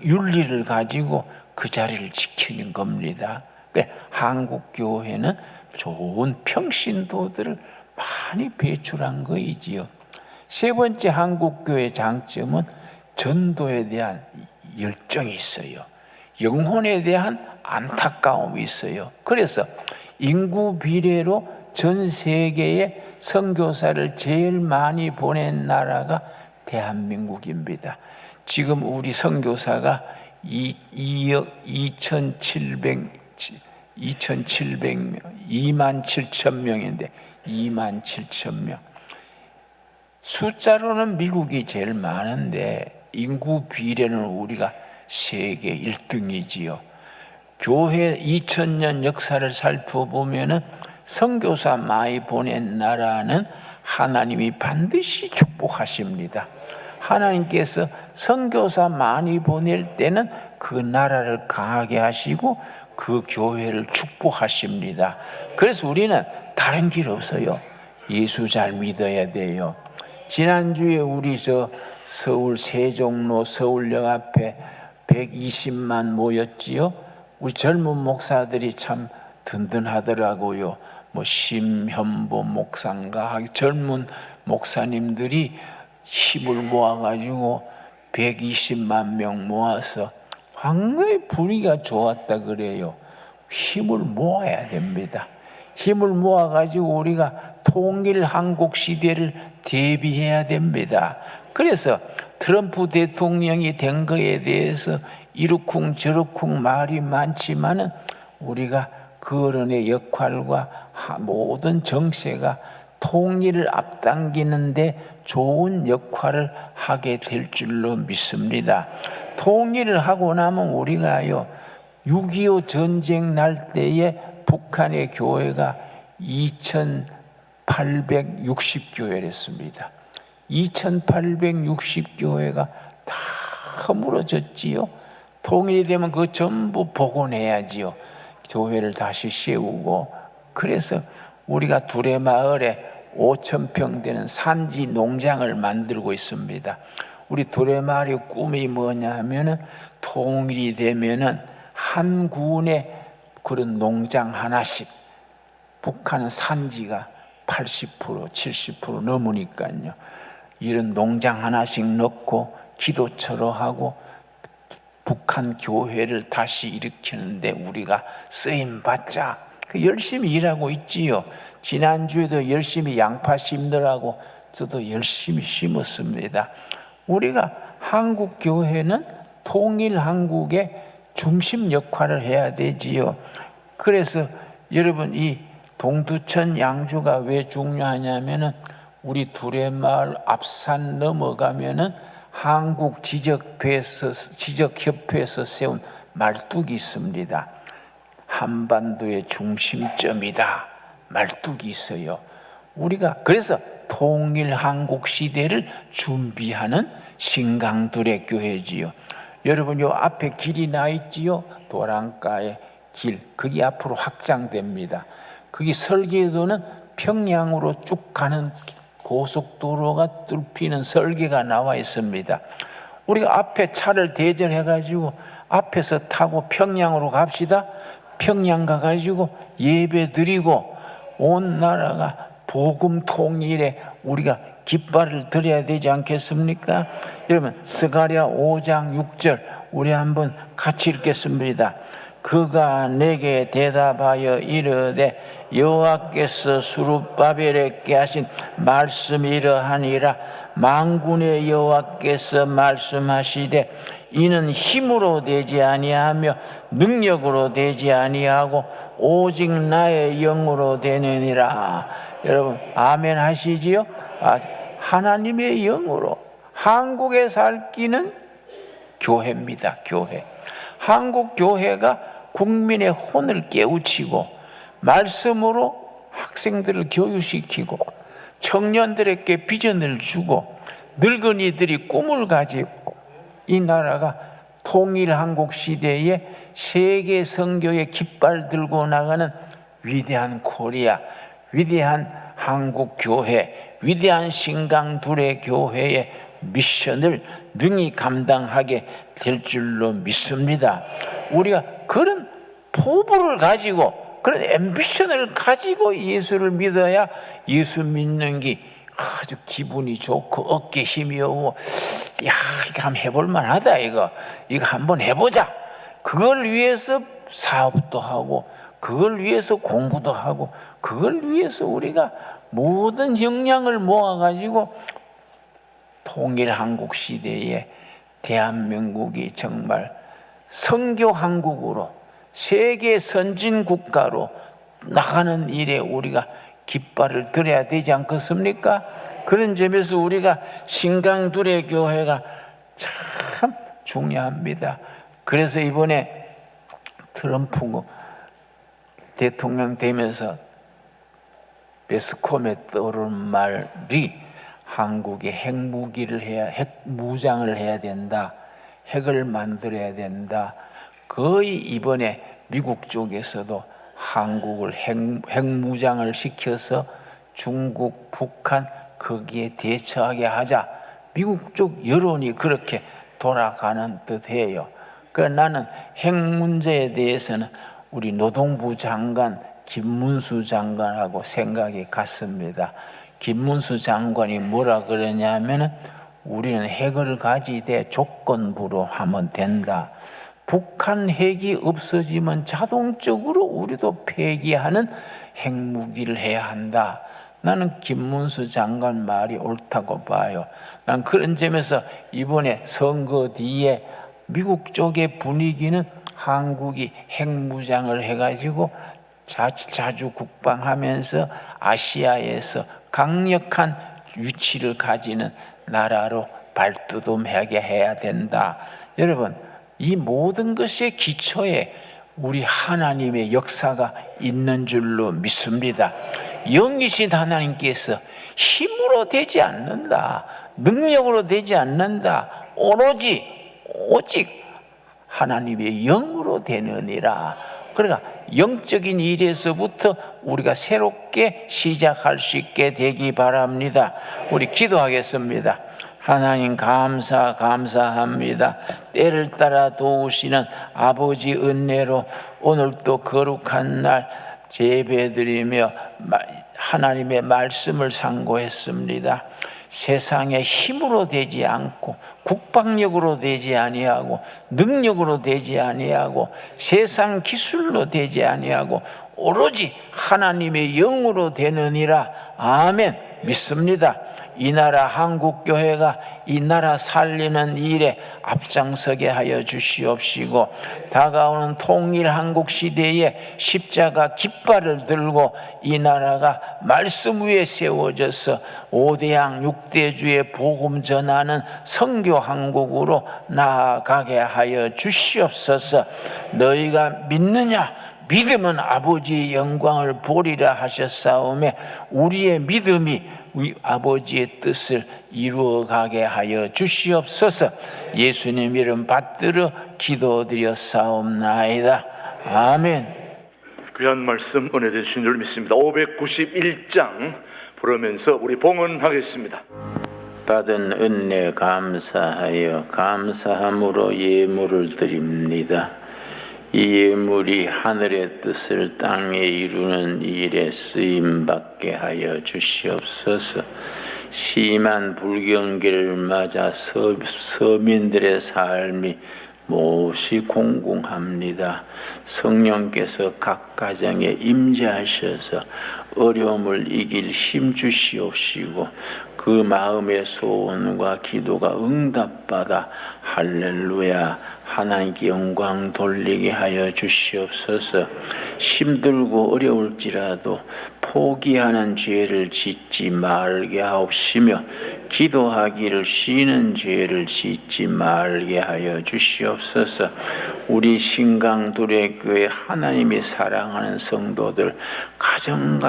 윤리를 가지고 그 자리를 지키는 겁니다. 그러니까 한국 교회는 좋은 평신도들을 많이 배출한 거이지요. 세 번째 한국 교회의 장점은 전도에 대한 열정이 있어요. 영혼에 대한 안타까움이 있어요. 그래서 인구 비례로 전 세계에 선교사를 제일 많이 보낸 나라가 대한민국입니다. 지금 우리 선교사가 27,000명인데 27,000명. 숫자로는 미국이 제일 많은데 인구 비례는 우리가 세계 1등이지요. 교회 2000년 역사를 살펴보면은 선교사 많이 보낸 나라는 하나님이 반드시 축복하십니다. 하나님께서 선교사 많이 보낼 때는 그 나라를 강하게 하시고 그 교회를 축복하십니다. 그래서 우리는 다른 길 없어요. 예수 잘 믿어야 돼요. 지난주에 우리 서울 세종로 서울역 앞에 120만 모였지요. 우리 젊은 목사들이 참 든든하더라고요. 뭐 심현보 목사인가 젊은 목사님들이 힘을 모아가지고 120만 명 모아서 굉장히 분위기가 좋았다 그래요. 힘을 모아야 됩니다. 힘을 모아가지고 우리가 통일 한국 시대를 대비해야 됩니다. 그래서 트럼프 대통령이 된 거에 대해서 이러쿵 저러쿵 말이 많지만은 우리가 그 어른의 역할과 모든 정세가 통일을 앞당기는데 좋은 역할을 하게 될 줄로 믿습니다. 통일을 하고 나면 우리가요 6.25 전쟁 날 때에 북한의 교회가 2860교회랬습니다. 2860교회가 다 허물어졌지요. 통일이 되면 그거 전부 복원해야지요. 교회를 다시 세우고, 그래서 우리가 두레마을에 5,000평 되는 산지 농장을 만들고 있습니다. 우리 두레마을의 꿈이 뭐냐 하면은 통일이 되면은 한 군에 그런 농장 하나씩, 북한은 산지가 80% 70% 넘으니까요, 이런 농장 하나씩 넣고 기도처로 하고 북한 교회를 다시 일으키는데 우리가 쓰임 받자, 열심히 일하고 있지요. 지난주에도 열심히 양파 심느라고 저도 열심히 심었습니다. 우리가 한국 교회는 통일 한국의 중심 역할을 해야 되지요. 그래서 여러분, 이 동두천 양주가 왜 중요하냐면은 우리 두레마을 앞산 넘어가면은 한국 지적협회에서 세운 말뚝이 있습니다. 한반도의 중심점이다, 말뚝이 있어요. 우리가 그래서 통일 한국 시대를 준비하는 신강두레 교회지요. 여러분, 요 앞에 길이 나 있지요. 도랑가의 길, 그게 앞으로 확장됩니다. 거기 설계도는 평양으로 쭉 가는 고속도로가 뚫히는 설계가 나와 있습니다. 우리가 앞에 차를 대절해 가지고 앞에서 타고 평양으로 갑시다. 평양 가가지고 예배 드리고 온 나라가 복음 통일에 우리가 깃발을 들여야 되지 않겠습니까? 여러분, 스가랴 5장 6절 우리 한번 같이 읽겠습니다. 그가 내게 대답하여 이르되 여호와께서 수룹바벨에게 하신 말씀이 이러하니라. 만군의 여호와께서 말씀하시되 이는 힘으로 되지 아니하며 능력으로 되지 아니하고 오직 나의 영으로 되느니라. 여러분, 아멘 하시지요? 하나님의 영으로 한국에 살기는 교회입니다. 교회. 한국 교회가 국민의 혼을 깨우치고 말씀으로 학생들을 교육시키고 청년들에게 비전을 주고 늙은이들이 꿈을 가지고 이 나라가 통일 한국 시대에 세계 선교의 깃발 들고 나가는 위대한 코리아, 위대한 한국 교회, 위대한 신강두레 교회의 미션을 능히 감당하게 될 줄로 믿습니다. 우리가 그런 포부를 가지고, 그런 앰비션을 가지고 예수를 믿어야 예수 믿는 게 아주 기분이 좋고 어깨 힘이 오고, 야, 이거 한번 해볼 만하다, 이거 한번 해보자. 그걸 위해서 사업도 하고, 그걸 위해서 공부도 하고, 그걸 위해서 우리가 모든 역량을 모아가지고 통일 한국 시대에 대한민국이 정말 선교 한국으로 세계 선진 국가로 나가는 일에 우리가 깃발을 들여야 되지 않겠습니까? 그런 점에서 우리가 신강두레 교회가 참 중요합니다. 그래서 이번에 트럼프 대통령 되면서 매스컴에 떠오르는 말이 한국이 핵무장을 해야 된다, 핵을 만들어야 된다. 거의 이번에 미국 쪽에서도 한국을 핵무장을 시켜서 중국, 북한 거기에 대처하게 하자, 미국 쪽 여론이 그렇게 돌아가는 듯해요. 그러나 나는 핵 문제에 대해서는 우리 노동부 장관 김문수 장관하고 생각이 같습니다. 김문수 장관이 뭐라 그러냐면은 우리는 핵을 가지되 조건부로 하면 된다. 북한 핵이 없어지면 자동적으로 우리도 폐기하는 핵무기를 해야 한다. 나는 김문수 장관 말이 옳다고 봐요. 난 그런 점에서 이번에 선거 뒤에 미국 쪽의 분위기는 한국이 핵무장을 해가지고 자주 국방하면서 아시아에서 강력한 위치를 가지는 나라로 발돋움하게 해야 된다. 여러분, 이 모든 것의 기초에 우리 하나님의 역사가 있는 줄로 믿습니다. 영이신 하나님께서 힘으로 되지 않는다, 능력으로 되지 않는다, 오직 하나님의 영으로 되느니라. 그러니까 영적인 일에서부터 우리가 새롭게 시작할 수 있게 되기 바랍니다. 우리 기도하겠습니다. 하나님 감사합니다. 때를 따라 도우시는 아버지 은혜로 오늘도 거룩한 날 예배드리며 하나님의 말씀을 상고했습니다. 세상의 힘으로 되지 않고 국방력으로 되지 아니하고 능력으로 되지 아니하고 세상 기술로 되지 아니하고 오로지 하나님의 영으로 되느니라. 아멘. 믿습니다. 이 나라 한국교회가 이 나라 살리는 일에 앞장서게 하여 주시옵시고, 다가오는 통일 한국 시대에 십자가 깃발을 들고 이 나라가 말씀 위에 세워져서 5대양 6대주의 복음 전하는 선교 한국으로 나아가게 하여 주시옵소서. 너희가 믿느냐? 믿음은 아버지의 영광을 보리라 하셨사오매 우리의 믿음이 우리 아버지의 뜻을 이루어가게 하여 주시옵소서. 예수님 이름 받들어 기도드렸사옵나이다. 아멘. 귀한 말씀 은혜 되신 줄 믿습니다. 591장 부르면서 우리 봉헌하겠습니다. 받은 은혜 감사하여 감사함으로 예물을 드립니다. 이 예물이 하늘의 뜻을 땅에 이루는 일에 쓰임받게 하여 주시옵소서. 심한 불경기를 맞아 서민들의 삶이 몹시 공공합니다. 성령께서 각 가정에 임재하셔서 어려움을 이길 힘 주시옵시고 그 마음의 소원과 기도가 응답받아 할렐루야 하나님께 영광 돌리게 하여 주시옵소서. 힘들고 어려울지라도 포기하는 죄를 짓지 말게 하옵시며 기도하기를 쉬는 죄를 짓지 말게 하여 주시옵소서. 우리 신강두레교회 하나님이 사랑하는 성도들 가정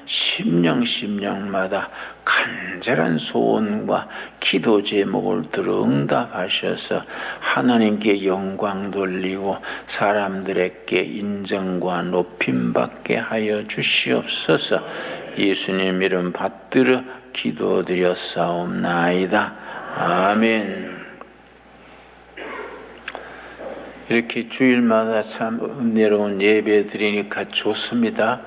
심령마다 간절한 소원과 기도 제목을 들어 응답하셔서 하나님께 영광 돌리고 사람들에게 인정과 높임받게 하여 주시옵소서. 예수님 이름 받들어 기도드렸사옵나이다. 아멘. 이렇게 주일마다 참 은혜로운 예배 드리니까 좋습니다.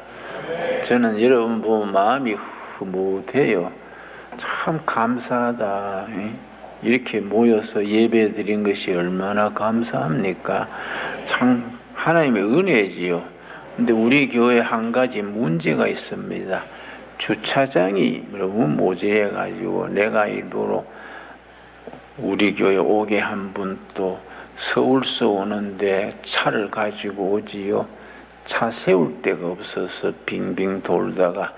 저는 여러분 보면 마음이 흐뭇해요. 참 감사하다. 이렇게 모여서 예배 드린 것이 얼마나 감사합니까? 참 하나님의 은혜지요. 근데 우리 교회 한 가지 문제가 있습니다. 주차장이 너무 모자라가지고 내가 일부러 우리 교회 오게 한 분 또 서울서 오는데 차를 가지고 오지요. 차 세울 데가 없어서 빙빙 돌다가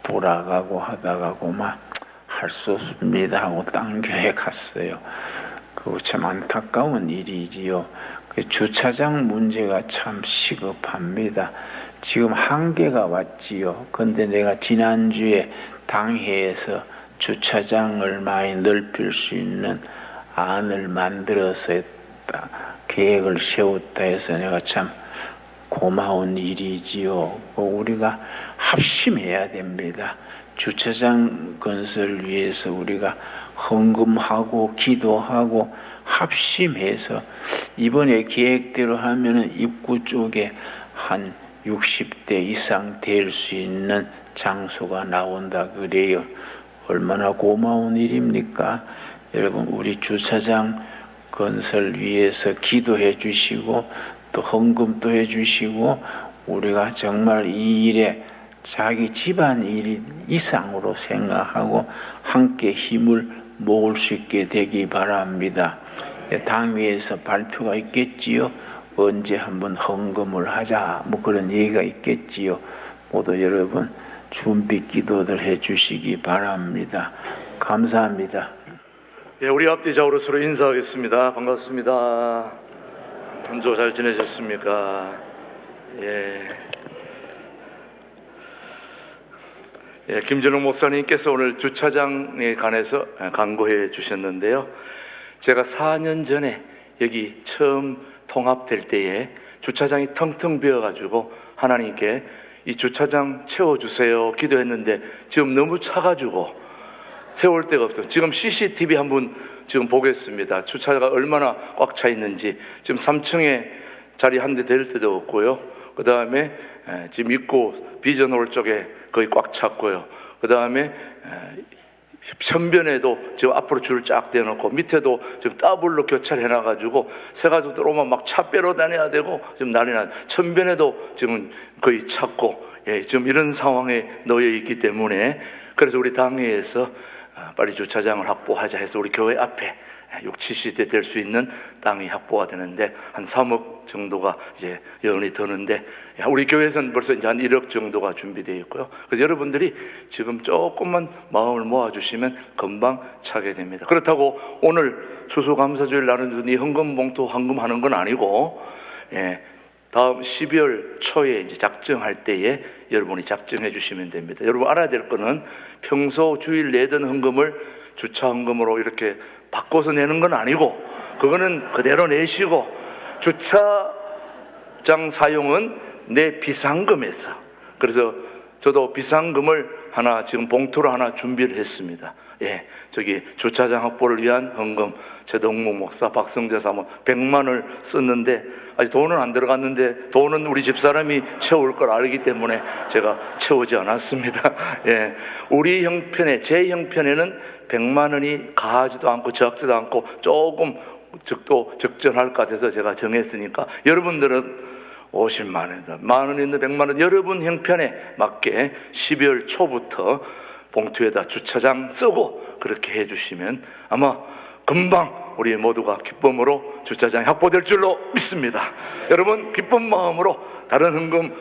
돌아가고 하다가 그만 할 수 없습니다 하고 딴 교회 갔어요. 그거 참 안타까운 일이지요. 그 주차장 문제가 참 시급합니다. 지금 한계가 왔지요. 근데 내가 지난주에 당회에서 주차장을 많이 넓힐 수 있는 안을 만들어서 했다. 계획을 세웠다 해서 내가 참 고마운 일이지요. 우리가 합심해야 됩니다. 주차장 건설 위해서 우리가 헌금하고 기도하고 합심해서 이번에 계획대로 하면은 입구 쪽에 한 60대 이상 될 수 있는 장소가 나온다 그래요. 얼마나 고마운 일입니까? 여러분 우리 주차장 건설 위해서 기도해 주시고 또 헌금도 해 주시고 우리가 정말 이 일에 자기 집안 일 이상으로 생각하고 함께 힘을 모을 수 있게 되기 바랍니다. 당회에서 발표가 있겠지요. 언제 한번 헌금을 하자 뭐 그런 얘기가 있겠지요. 모두 여러분 준비 기도들 해 주시기 바랍니다. 감사합니다. 예, 우리 앞뒤 좌우로 서로 인사하겠습니다. 반갑습니다. 한 주 잘 지내셨습니까? 예. 예, 김준호 목사님께서 오늘 주차장에 관해서 강구해 주셨는데요. 제가 4년 전에 여기 처음 통합될 때에 주차장이 텅텅 비어가지고 하나님께 이 주차장 채워주세요 기도했는데 지금 너무 차가지고 세울 데가 없어요. 지금 CCTV 한번 지금 보겠습니다. 주차가 얼마나 꽉 차 있는지. 지금 3층에 자리 한 대 댈 데도 없고요. 그 다음에 지금 입구 비전홀 쪽에 거의 꽉 찼고요. 그 다음에 편변에도 지금 앞으로 줄을 쫙 대놓고 밑에도 지금 더블로 교차를 해놔가지고 새 가족들 오면 막 차 빼러 다녀야 되고 지금 난리 나. 천변에도 지금 거의 찼고, 지금 이런 상황에 놓여 있기 때문에 그래서 우리 당회에서 빨리 주차장을 확보하자 해서 우리 교회 앞에 6, 70대 될 수 있는 땅이 확보가 되는데 한 3억 정도가 이제 예언이 드는데 우리 교회에서는 벌써 이제 한 1억 정도가 준비되어 있고요. 그래서 여러분들이 지금 조금만 마음을 모아주시면 금방 차게 됩니다. 그렇다고 오늘 추수감사주일 나누는 이 헌금봉투 헌금하는 건 아니고 다음 12월 초에 이제 작정할 때에 여러분이 작정해 주시면 됩니다. 여러분 알아야 될 거는 평소 주일 내던 헌금을 주차 헌금으로 이렇게 바꿔서 내는 건 아니고 그거는 그대로 내시고 주차장 사용은 내 비상금에서. 그래서 저도 비상금을 하나 지금 봉투로 하나 준비를 했습니다. 저기 주차장 확보를 위한 헌금 최동무 목사, 박성재 사모 100만을 썼는데 아직 돈은 안 들어갔는데 돈은 우리 집사람이 채울 걸 알기 때문에 제가 채우지 않았습니다. 우리 형편에, 제 형편에는 100만 원이 가하지도 않고 적지도 않고 조금 적절할 것 같아서 제가 정했으니까 여러분들은 50만 원, 만 원 있는 100만 원 여러분 형편에 맞게 12월 초부터 봉투에다 주차장 쓰고 그렇게 해주시면 아마 금방 우리 모두가 기쁨으로 주차장이 확보될 줄로 믿습니다. 여러분 기쁜 마음으로 다른 헌금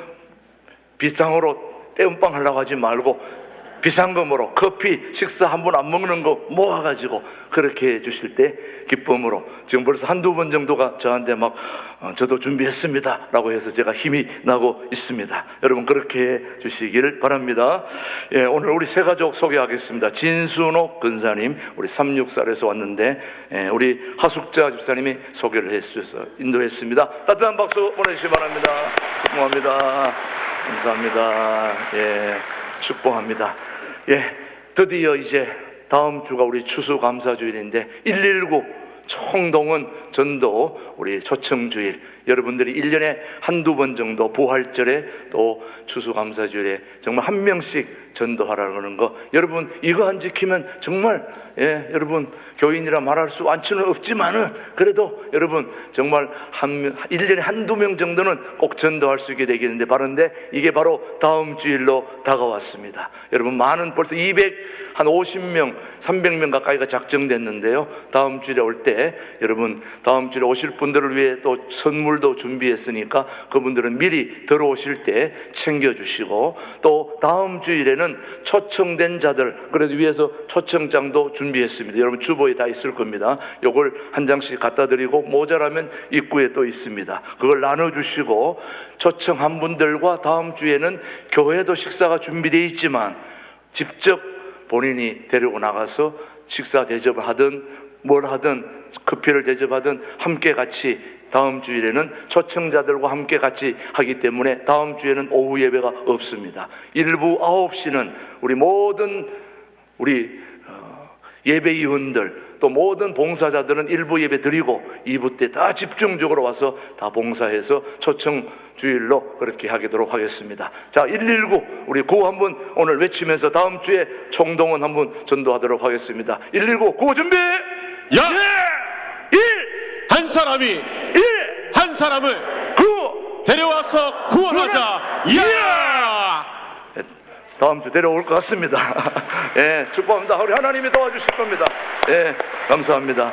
비상으로 떼운빵 하려고 하지 말고 비상금으로 커피 식사 한 번 안 먹는 거 모아가지고 그렇게 해주실 때 기쁨으로 지금 벌써 한두 번 정도가 저한테 막 저도 준비했습니다 라고 해서 제가 힘이 나고 있습니다. 여러분 그렇게 해 주시길 바랍니다. 오늘 우리 세 가족 소개하겠습니다. 진순옥 근사님 우리 364에서 왔는데 우리 하숙자 집사님이 소개를 해주셔서 인도했습니다. 따뜻한 박수 보내주시기 바랍니다. 축복합니다. 감사합니다. 축복합니다. 드디어 이제 다음 주가 우리 추수감사주일인데 119 총동원 전도 우리 초청주일 여러분들이 1년에 한두 번 정도 부활절에 또 추수감사주일에 정말 한 명씩 전도하라는 거 여러분 이거 안 지키면 정말 여러분 교인이라 말할 수 많지는 없지만은 그래도 여러분 정말 1년에 한두 명 정도는 꼭 전도할 수 있게 되겠는데 바른데 이게 바로 다음 주일로 다가왔습니다. 여러분 많은 벌써 250명 300명 가까이가 작정됐는데요. 다음 주일에 올 때 여러분 다음 주일에 오실 분들을 위해 또 선물도 준비했으니까 그분들은 미리 들어오실 때 챙겨주시고 또 다음 주일에는 초청된 자들 그래도 위해서 초청장도 준비했습니다. 여러분 주보에 다 있을 겁니다. 요걸 한 장씩 갖다 드리고 모자라면 입구에 또 있습니다. 그걸 나눠주시고 초청한 분들과 다음 주에는 교회도 식사가 준비되어 있지만 직접 본인이 데리고 나가서 식사 대접을 하든 뭘 하든 커피를 대접하든 함께 같이 다음 주일에는 초청자들과 함께 같이 하기 때문에 다음 주에는 오후 예배가 없습니다. 일부 9시는 우리 모든 예배위원들 또 모든 봉사자들은 일부 예배 드리고 2부 때 다 집중적으로 와서 다 봉사해서 초청 주일로 그렇게 하도록 하겠습니다. 자, 119 우리 구호 한번 오늘 외치면서 다음 주에 총동원 한번 전도하도록 하겠습니다. 119 구호 준비! 야! 1! 한 사람이 1! 한 사람을 데려와서 구원하자. 야! 다음 주 데려올 것 같습니다. 축복합니다. 우리 하나님이 도와주실 겁니다. 감사합니다.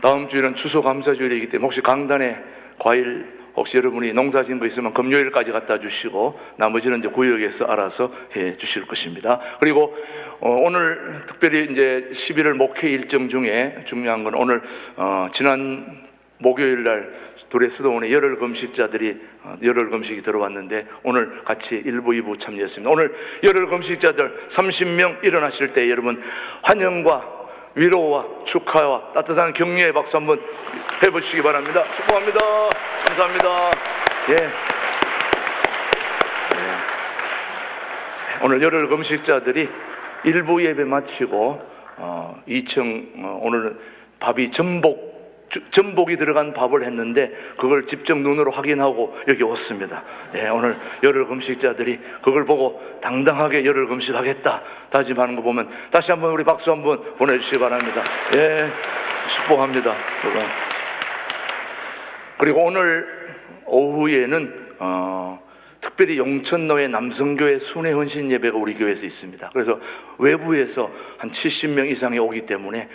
다음 주일은 추수감사주일이기 때문에 혹시 강단에 과일 혹시 여러분이 농사진 거 있으면 금요일까지 갖다 주시고 나머지는 이제 구역에서 알아서 해 주실 것입니다. 그리고 오늘 특별히 이제 11월 목회 일정 중에 중요한 건 오늘 지난 목요일 날 둘의 수도원에 열흘 금식자들이 열흘 금식이 들어왔는데 오늘 같이 1부 2부 참여했습니다. 오늘 열흘 금식자들 30명 일어나실 때 여러분 환영과 위로와 축하와 따뜻한 격려의 박수 한번 해보시기 바랍니다. 축복합니다. 감사합니다. 예. 오늘 열흘 금식자들이 일부 예배 마치고 2층 오늘 밥이 전복이 들어간 밥을 했는데 그걸 직접 눈으로 확인하고 여기 왔습니다. 예, 오늘 열흘 금식자들이 그걸 보고 당당하게 열흘 금식하겠다 다짐하는 거 보면 다시 한번 우리 박수 한번 보내주시기 바랍니다. 예, 축복합니다. 그리고 오늘 오후에는 특별히 용천로의 남성교회 순회 헌신 예배가 우리 교회에서 있습니다. 그래서 외부에서 한 70명 이상이 오기 때문에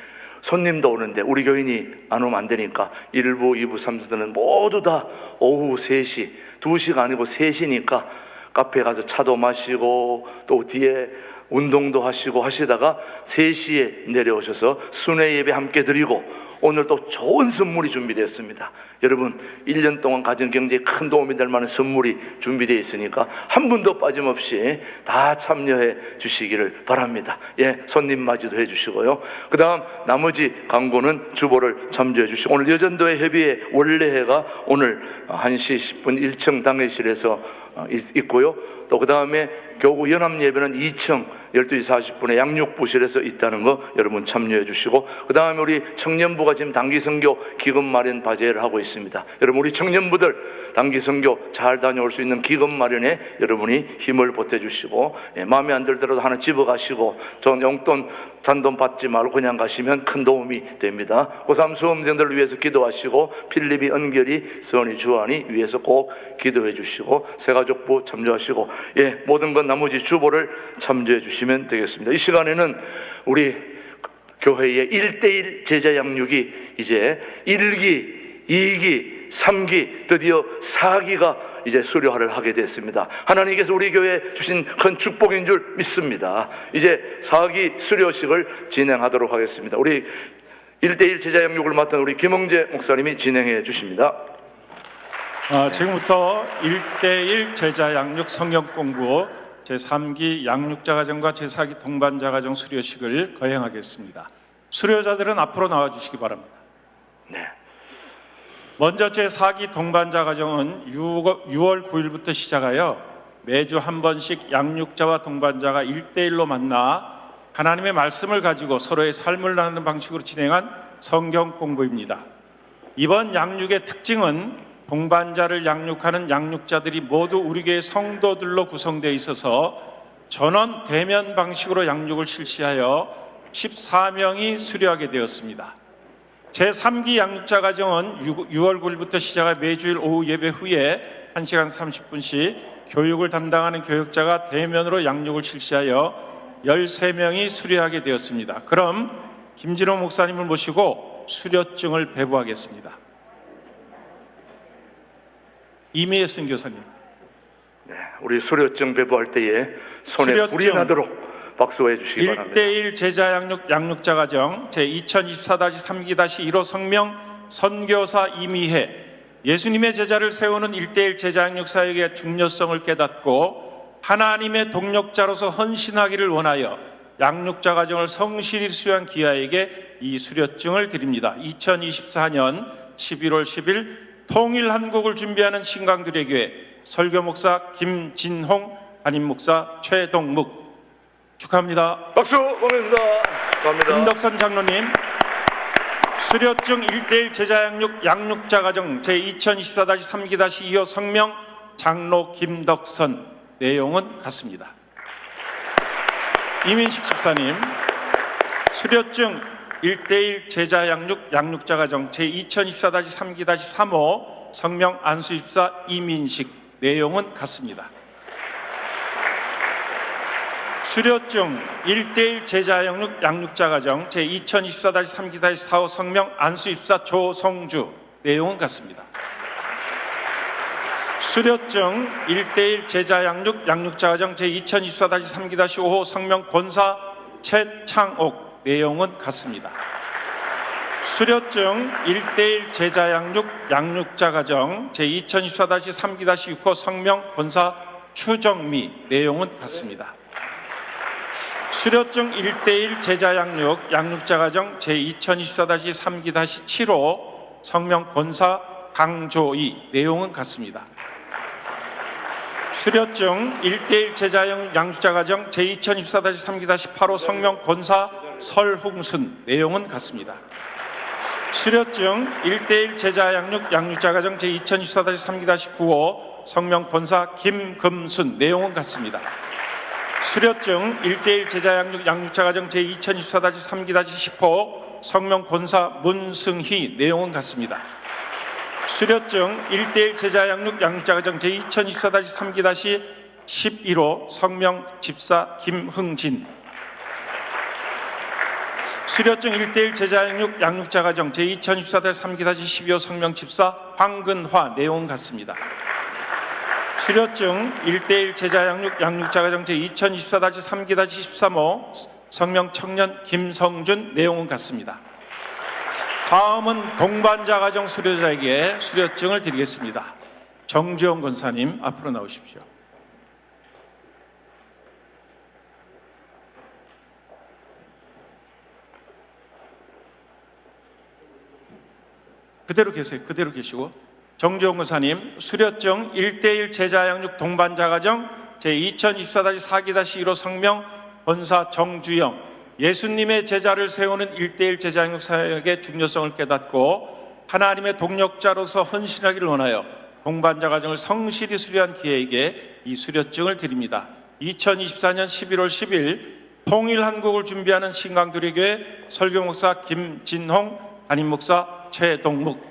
손님도 오는데 우리 교인이 안 오면 안 되니까 1부, 2부, 3부들은 모두 다 오후 3시, 2시가 아니고 3시니까 카페에 가서 차도 마시고 또 뒤에 운동도 하시고 하시다가 3시에 내려오셔서 순회 예배 함께 드리고 오늘 또 좋은 선물이 준비되었습니다. 여러분 1년 동안 가정경제에 큰 도움이 될 만한 선물이 준비되어 있으니까 한 분도 빠짐없이 다 참여해 주시기를 바랍니다. 예, 손님 맞이도 해주시고요. 그 다음 나머지 광고는 주보를 참조해 주시고 오늘 여전도회 협의회 원래회가 오늘 1시 10분 1층 당회실에서 있고요. 또 그 다음에 교구 연합예배는 2층 12시 40분에 양육부실에서 있다는 거 여러분 참여해 주시고 그 다음에 우리 청년부가 지금 단기선교 기금 마련 과제를 하고 있습니다. 여러분 우리 청년부들 단기선교 잘 다녀올 수 있는 기금 마련에 여러분이 힘을 보태주시고 마음에 안 들더라도 하나 집어가시고 전 용돈 잔돈 받지 말고 그냥 가시면 큰 도움이 됩니다. 고3 수험생들을 위해서 기도하시고 필립이, 은결이, 서원이, 주한이 위해서 꼭 기도해 주시고 새가족부 참조하시고 모든 건 나머지 주보를 참조해 주시면 되겠습니다. 이 시간에는 우리 교회의 1:1 제자 양육이 이제 1기, 2기, 3기, 드디어 4기가 이제 수료를 하게 됐습니다. 하나님께서 우리 교회에 주신 큰 축복인 줄 믿습니다. 이제 4기 수료식을 진행하도록 하겠습니다. 우리 1:1 제자 양육을 맡은 우리 김홍재 목사님이 진행해 주십니다. 지금부터 1:1 제자 양육 성경 공부 제3기 양육자 가정과 제4기 동반자 가정 수료식을 거행하겠습니다. 수료자들은 앞으로 나와 주시기 바랍니다. 네. 먼저 제4기 동반자 가정은 6월 9일부터 시작하여 매주 한 번씩 양육자와 동반자가 1:1로 만나 하나님의 말씀을 가지고 서로의 삶을 나누는 방식으로 진행한 성경 공부입니다. 이번 양육의 특징은 동반자를 양육하는 양육자들이 모두 우리 교회 성도들로 구성되어 있어서 전원 대면 방식으로 양육을 실시하여 14명이 수료하게 되었습니다. 제3기 양육자 가정은 6월 9일부터 시작해 매주일 오후 예배 후에 1시간 30분씩 교육을 담당하는 교육자가 대면으로 양육을 실시하여 13명이 수료하게 되었습니다. 그럼 김진호 목사님을 모시고 수료증을 배부하겠습니다. 이미혜 선교사님. 네, 우리 수료증 배부할 때에 손에 불이 나도록 박수해 주시기 바랍니다. 1:1 제자 양육자 가정 제2024-3기-1호 성명 선교사 이미혜. 예수님의 제자를 세우는 1:1 제자 양육 사역의 중요성을 깨닫고 하나님의 동력자로서 헌신하기를 원하여 양육자 가정을 성실히 수료한 기아에게 이 수료증을 드립니다. 2024년 11월 10일 통일한국을 준비하는 신강들의 교회 설교목사 김진홍, 담임목사 최동묵. 축하합니다. 박수 보냅니다. 감사합니다. 김덕선 장로님, 수료증 1:1 제자 양육자 가정 제2024-3기-2호 성명 장로 김덕선. 내용은 같습니다. 이민식 집사님, 수료증 1:1 제자 양육자 가정 제2024-3기-3호 성명 안수 집사 이민식. 내용은 같습니다. 수료증 1:1 제자 양육자 가정 제2024-3기-4호 성명 안수 집사 조성주. 내용은 같습니다. 수료증 1:1 제자 양육자 가정 제2024-3기-5호 성명 권사 최창옥. 내용은 같습니다. 수료증 1:1 제자 양육자 가정 제2024-3기-6호 성명 권사 추정미. 내용은 같습니다. 수료증 1:1 제자 양육 양육자 가정 제2024-3-7호 성명 권사 강조희 내용은 같습니다. 수료증 1:1 제자 양육자 가정 제2024-3-8호 성명 권사 설흥순 내용은 같습니다. 수료증 1:1 제자 양육자 가정 제2024-3-9호 성명 권사 김금순 내용은 같습니다. 수료증 1:1 제자 양육자 가정 제2024-3-10호 성명 권사 문승희 내용은 같습니다. 수료증 1:1 제자 양육자 가정 제2024-3-11호 성명 집사 김흥진, 수료증 1:1 제자 양육자 가정 제2024-3-12호 성명 집사 황근화 내용은 같습니다. 수료증 1:1 제자 양육자 가정 제2024-3-13호 성명 청년 김성준 내용은 같습니다. 다음은 동반자 가정 수료자에게 수료증을 드리겠습니다. 정지영 권사님 앞으로 나오십시오. 그대로 계세요. 그대로 계시고, 정지영 권사님 수료증 1:1 제자 양육 동반자 가정 제2024-4-1호 성명 권사 정주영, 예수님의 제자를 세우는 1:1 제자 양육 사역의 중요성을 깨닫고 하나님의 동력자로서 헌신하기를 원하여 동반자 가정을 성실히 수료한 기회에게 이 수료증을 드립니다. 2024년 11월 10일 통일한국을 준비하는 신강두리교회 설교목사 김진홍, 담임목사 최동묵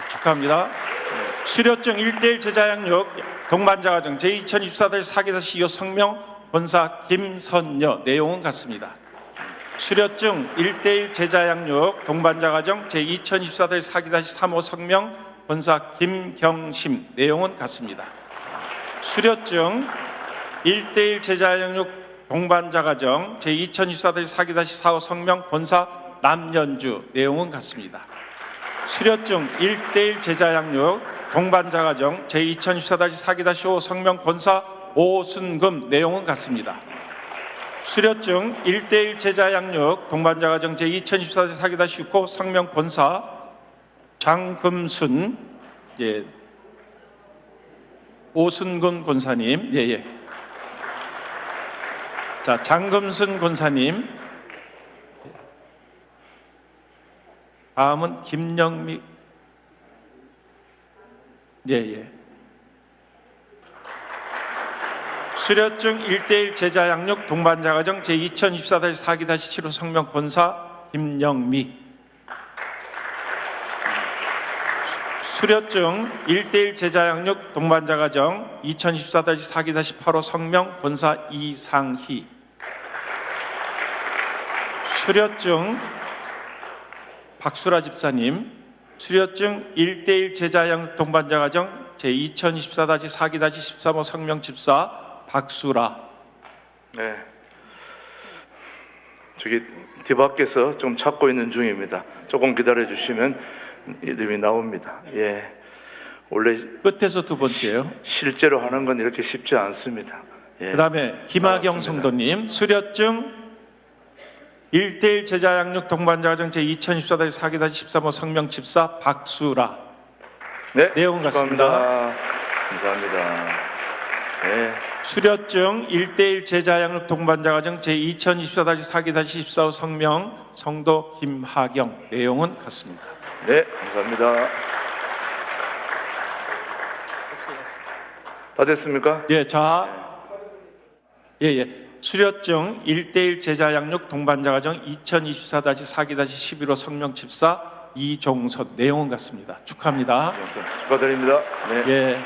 축하합니다. 수료증 1:1 제자 양육 동반자 가정 제2024-4-2호 성명 권사 김선여 내용은 같습니다. 수료증 1:1 제자 양육 동반자 가정 제2024-4-3호 성명 권사 김경심 내용은 같습니다. 수료증 1:1 제자 양육 동반자 가정 제2024-4-4호 성명 권사 남연주 내용은 같습니다. 수료증 1:1 제자 양육 동반자 가정 제2024-4-5 성명 권사 오순금 내용은 같습니다. 수료증 1:1 제자 양육 동반자 가정 제2024-4-6호 성명 권사 장금순, 오순금 권사님, 자, 장금순 권사님. 다음은 김영미, 수료증 1:1 제자 양육 동반자 가정 제2024-4-7호 성명 권사 김영미. 수료증 1:1 제자 양육 동반자 가정 2024-4-8호 성명 권사 이상희. 수료증 박수라 집사님, 수료증 1:1 제자 양육 동반자 가정 제2024-4-13호 성명 집사 박수라. 네. 저기 뒤밖에서 좀 찾고 있는 중입니다. 조금 기다려 주시면 이름이 나옵니다. 원래 끝에서 두 번째요. 실제로 하는 건 이렇게 쉽지 않습니다. 그다음에 김하경 나왔습니다. 성도님, 수료증 1:1 제자 양육 동반자 가정 제2024-4-13호 성명 집사 박수라. 네, 내용 같습니다. 감사합니다. 네. 수료증 1:1 제자 양육 동반자 가정 제2024-4-14호 성명 성도 김하경 내용은 같습니다. 네, 감사합니다. 다 됐습니까? 수료증 1:1 제자 양육 동반자 가정 2024-4-11호 성명 집사 이종선 내용은 같습니다. 축하합니다. 축하드립니다. 네.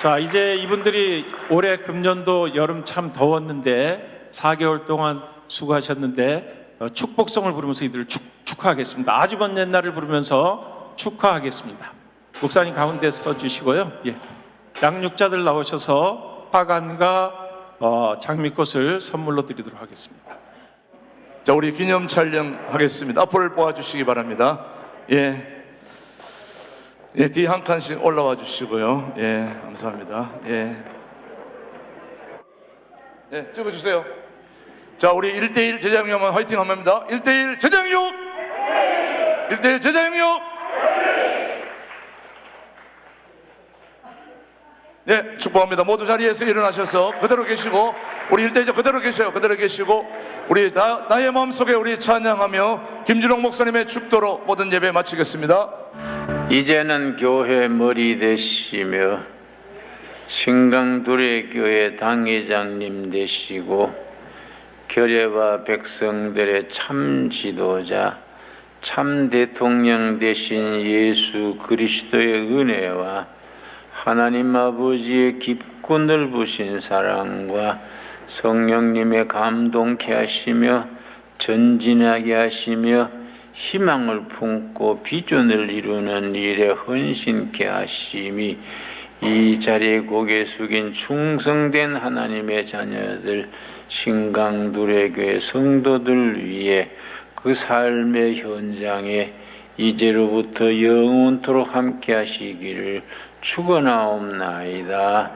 자, 이제 이분들이 올해 금년도 여름 참 더웠는데 4개월 동안 수고하셨는데 축복성을 부르면서 이들을 축하하겠습니다. 아주 먼 옛날을 부르면서 축하하겠습니다. 목사님 가운데 서 주시고요. 양육자들 나오셔서 화관과 장미꽃을 선물로 드리도록 하겠습니다. 자, 우리 기념 촬영하겠습니다. 앞을 보아주시기 바랍니다. 뒤 한 칸씩 올라와 주시고요. 감사합니다. 찍어주세요. 자, 우리 1대1 제자영육만 화이팅 합니다. 1대1 제자영육! 1대1 제자영육! 네, 축복합니다. 모두 자리에서 일어나셔서 그대로 계시고, 우리 1대1 그대로 계셔요. 그대로 계시고, 우리 나의 마음속에 우리 찬양하며 김준홍 목사님의 축도로 모든 예배 마치겠습니다. 이제는 교회 머리 되시며 신강두레 교회 당회장님 되시고 결례와 백성들의 참 지도자 참 대통령 되신 예수 그리스도의 은혜와 하나님 아버지의 깊고 넓으신 사랑과 성령님의 감동케 하시며 전진하게 하시며 희망을 품고 비전을 이루는 일에 헌신케 하심이 이 자리에 고개 숙인 충성된 하나님의 자녀들 신강두레교회 성도들 위해 그 삶의 현장에 이제로부터 영원토록 함께 하시기를 축원하옵나이다.